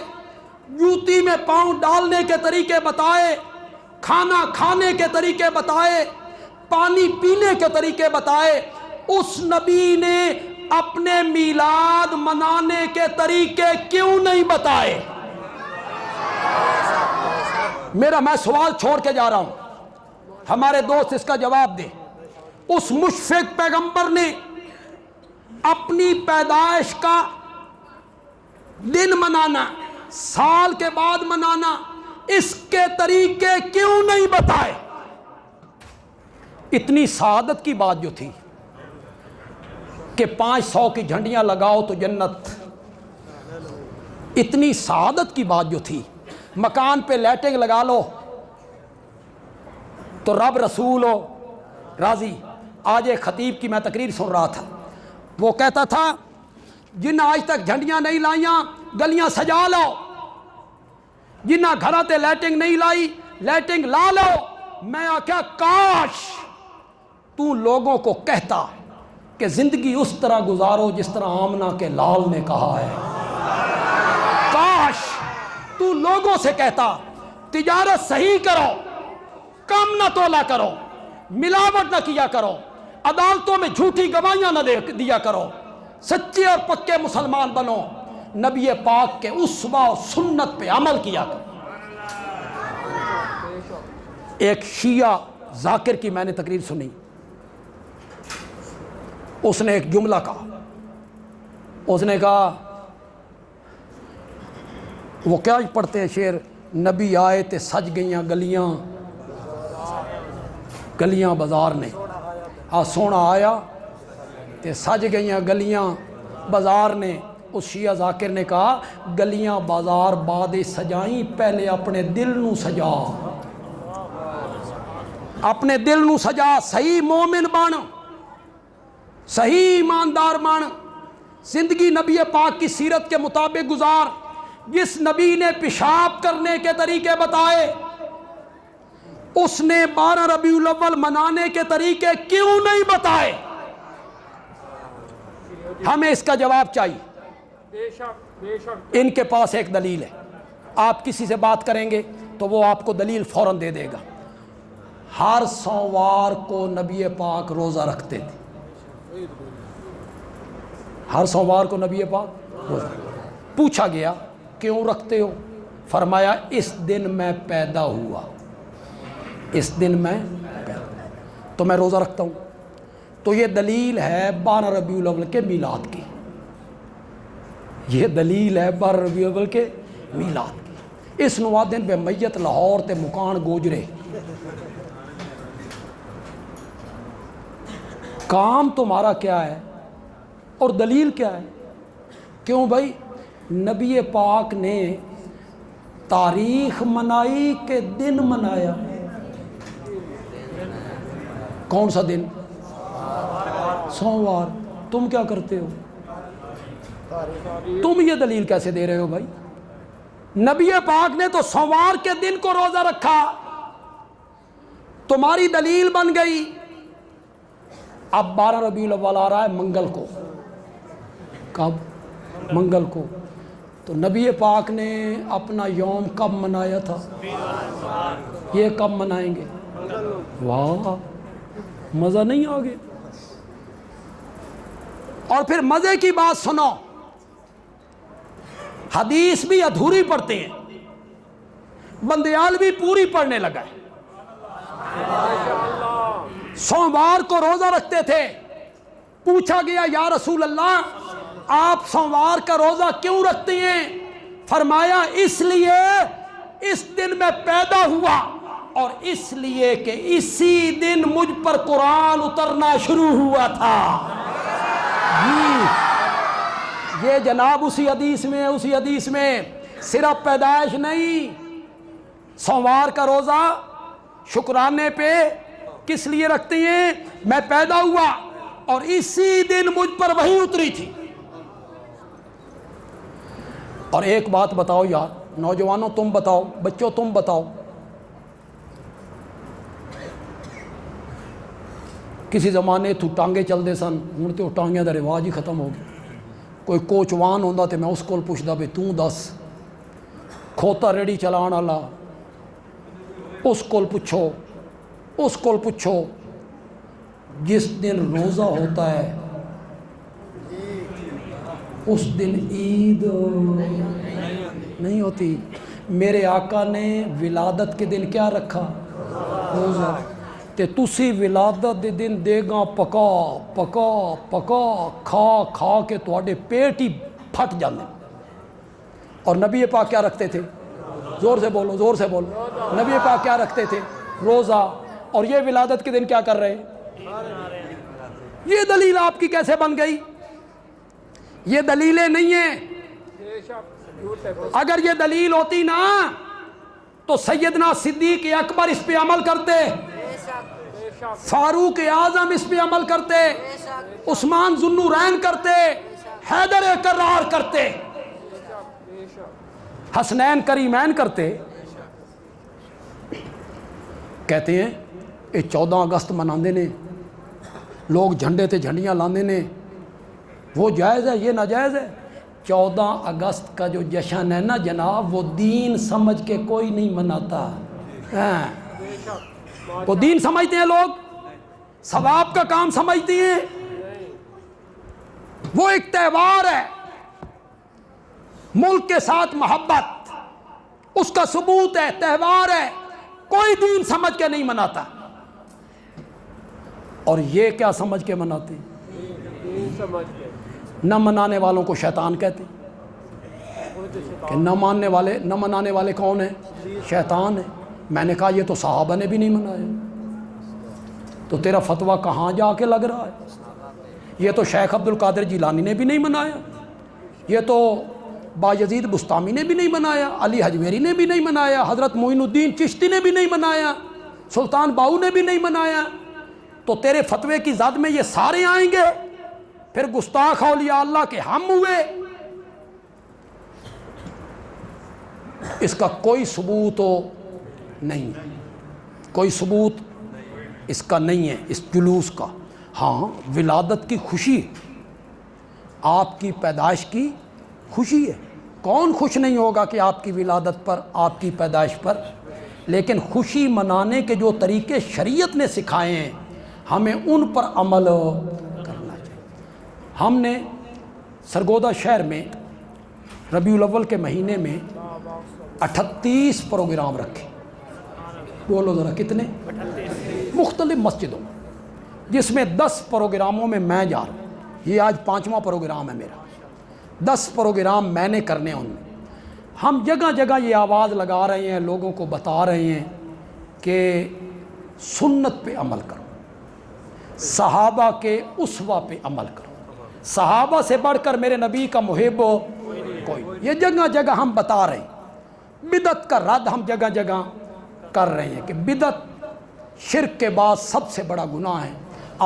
جوتی میں پاؤں ڈالنے کے طریقے بتائے، کھانا کھانے کے طریقے بتائے، پانی پینے کے طریقے بتائے، اس نبی نے اپنے میلاد منانے کے طریقے کیوں نہیں بتائے؟ میں سوال چھوڑ کے جا رہا ہوں، ہمارے دوست اس کا جواب دیں۔ اس مشفق پیغمبر نے اپنی پیدائش کا دن منانا، سال کے بعد منانا، اس کے طریقے کیوں نہیں بتائے؟ اتنی سعادت کی بات جو تھی کہ 500 کی جھنڈیاں لگاؤ تو جنت، اتنی سعادت کی بات جو تھی مکان پہ لائٹنگ لگا لو تو رب رسول ہو راضی۔ آج ایک خطیب کی میں تقریر سن رہا تھا، وہ کہتا تھا جن آج تک جھنڈیاں نہیں لائیاں گلیاں سجا لو، جنہ گھراں تے لائٹنگ نہیں لائی لائٹنگ لا لو۔ میں آکھیا کاش تو لوگوں کو کہتا کہ زندگی اس طرح گزارو جس طرح آمنہ کے لال نے کہا ہے، کاش تو لوگوں سے کہتا تجارت صحیح کرو، کم نہ تولا کرو، ملاوٹ نہ کیا کرو، عدالتوں میں جھوٹی گواہیاں نہ دیا کرو، سچے اور پکے مسلمان بنو، نبی پاک کے اسوہ و سنت پہ عمل کیا کرو۔ ایک شیعہ ذاکر کی میں نے تقریر سنی، اس نے ایک جملہ کہا، اس نے کہا وہ کیا پڑھتے ہیں شعر، نبی آئے تے سج گئیاں گلیاں، گلیاں بازار نے، سونا آیا تے سج گئیاں گلیاں بازار نے۔ اس شیعہ ذاکر نے کہا گلیاں بازار بعد سجائیں، پہلے اپنے دل نو سجا، اپنے دل نو سجا، صحیح مومن بن، صحیح ایماندار بن، زندگی نبی پاک کی سیرت کے مطابق گزار۔ جس نبی نے پیشاب کرنے کے طریقے بتائے، اس نے 12 ربیع الاول منانے کے طریقے کیوں نہیں بتائے؟ ہمیں اس کا جواب چاہیے۔ بے شک بے شک۔ ان کے پاس ایک دلیل ہے، آپ کسی سے بات کریں گے تو وہ آپ کو دلیل فوراً دے دے گا۔ ہر سوموار کو نبی پاک روزہ رکھتے تھے، ہر سوموار کو نبی پاک روزہ۔ پوچھا گیا کیوں رکھتے ہو؟ فرمایا اس دن میں پیدا ہوا، اس دن میں پیدا ہوا تو میں روزہ رکھتا ہوں۔ تو یہ دلیل ہے 12 ربیع الاول کے میلاد کی، یہ دلیل ہے 12 ربیع الاول کے میلاد کی۔ اس نوادن پہ میت لاہور تے مکان گوجرے، کام تمہارا کیا ہے اور دلیل کیا ہے؟ کیوں بھائی؟ نبی پاک نے تاریخ منائی کہ دن منایا؟ کون سا دن؟ سوموار۔ تم کیا کرتے ہو؟ تم یہ دلیل کیسے دے رہے ہو بھائی؟ نبی پاک نے تو سوموار کے دن کو روزہ رکھا، تمہاری دلیل بن گئی۔ اب 12 ربیع الاول آ رہا ہے منگل کو، کب؟ منگل کو۔ تو نبی پاک نے اپنا یوم کب منایا تھا؟ یہ کب منائیں گے؟ واہ، مزہ نہیں آگے؟ اور پھر مزے کی بات سنو، حدیث بھی ادھوری پڑھتے ہیں، بندیال بھی پوری پڑھنے لگا ہے۔ سوموار کو روزہ رکھتے تھے، پوچھا گیا یا رسول اللہ آپ سوموار کا روزہ کیوں رکھتے ہیں؟ فرمایا اس لیے اس دن میں پیدا ہوا، اور اس لیے کہ اسی دن مجھ پر قرآن اترنا شروع ہوا تھا۔ یہ جناب اسی حدیث میں صرف پیدائش نہیں، سوموار کا روزہ شکرانے پہ کس لیے رکھتے ہیں؟ میں پیدا ہوا اور اسی دن مجھ پر وحی اتری تھی۔ اور ایک بات بتاؤ یار، نوجوانوں تم بتاؤ، بچوں تم بتاؤ، کسی زمانے تو ٹانگے چلتے سن، ہوں تو ٹانگے دا رواج ہی ختم ہو گیا۔ کوئی کوچوان ہوتا تو میں اس کو پوچھتا بھی تو دس، کھوتا ریڑی چلان والا اس کو پوچھو، جس دن روزہ ہوتا ہے اس دن عید نہیں ہوتی۔ میرے آقا نے ولادت کے دن کیا رکھا؟ روزہ۔ تے تسی ولادت دے دن دیگاں پکا پکا پکا کھا کھا کے تواڈے پیٹ ہی پھٹ جاندے۔ اور نبی پاک کیا رکھتے تھے؟ زور سے بولو، زور سے بولو۔ نبی پاک کیا رکھتے تھے؟ روزہ۔ اور یہ ولادت کے دن کیا کر رہے ہیں؟ یہ دلیل آپ کی کیسے بن گئی؟ یہ دلیلیں نہیں ہیں۔ اگر یہ دلیل ہوتی نا تو سیدنا صدیق اکبر اس پہ عمل کرتے، فاروق اعظم اس پہ عمل کرتے، عثمان ذو النورین کرتے، حیدر کرار کرتے، حسنین کریمین کرتے۔ کہتے ہیں یہ 14 اگست مناندے نے لوگ، جھنڈے تے جھنڈیاں لاندے نے، وہ جائز ہے یہ ناجائز ہے؟ 14 اگست کا جو جشن ہے نا جناب، وہ دین سمجھ کے کوئی نہیں مناتا۔ وہ دین سمجھتے ہیں لوگ، ثواب کا کام سمجھتے ہیں۔ وہ ایک تہوار ہے، ملک کے ساتھ محبت اس کا ثبوت ہے، تہوار ہے، کوئی دین سمجھ کے نہیں مناتا۔ اور یہ کیا سمجھ کے مناتے ہیں؟ نہ منانے والوں کو شیطان کہتے ہیں۔ کہ نہ ماننے والے نہ منانے والے کون ہیں؟ شیطان ہیں۔ میں نے کہا یہ تو صحابہ نے بھی نہیں منایا، تو تیرا فتویٰ کہاں جا کے لگ رہا ہے؟ یہ تو شیخ عبد القادر جیلانی نے بھی نہیں منایا، یہ تو بایزید بستامی نے بھی نہیں منایا، علی حجویری نے بھی نہیں منایا، حضرت معین الدین چشتی نے بھی نہیں منایا، سلطان باؤ نے بھی نہیں منایا، تو تیرے فتوے کی زد میں یہ سارے آئیں گے، پھر گستاخ اولیاء اللہ کے ہم ہوئے۔ اس کا کوئی ثبوت نہیں، کوئی ثبوت اس کا نہیں ہے، اس جلوس کا۔ ہاں ولادت کی خوشی، آپ کی پیدائش کی خوشی ہے، کون خوش نہیں ہوگا کہ آپ کی ولادت پر، آپ کی پیدائش پر، لیکن خوشی منانے کے جو طریقے شریعت نے سکھائے ہیں ہمیں ان پر عمل کرنا چاہیے۔ ہم نے سرگودا شہر میں ربیع الاول کے مہینے میں 38 پروگرام رکھے، بولو ذرا کتنے؟ مختلف مسجدوں، جس میں 10 پروگراموں میں میں جا رہا ہوں، یہ آج 5واں پروگرام ہے میرا، 10 پروگرام میں نے کرنے ان میں۔ ہم جگہ جگہ یہ آواز لگا رہے ہیں، لوگوں کو بتا رہے ہیں کہ سنت پہ عمل کرو، صحابہ کے اسوہ پہ عمل کرو، صحابہ سے بڑھ کر میرے نبی کا محب کوئی، یہ جگہ جگہ ہم بتا رہے ہیں۔ بدعت کا رد ہم جگہ جگہ کر رہے ہیں کہ بدعت شرک کے بعد سب سے بڑا گناہ ہے۔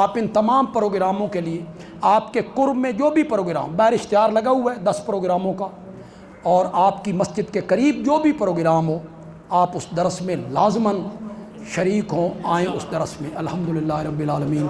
آپ ان تمام پروگراموں کے لیے آپ کے قرب میں جو بھی پروگرام، باہر اشتہار لگا ہوا ہے 10 پروگراموں کا، اور آپ کی مسجد کے قریب جو بھی پروگرام ہو، آپ اس درس میں لازماً شریک ہوں، آئیں اس درس میں۔ الحمدللہ رب العالمین۔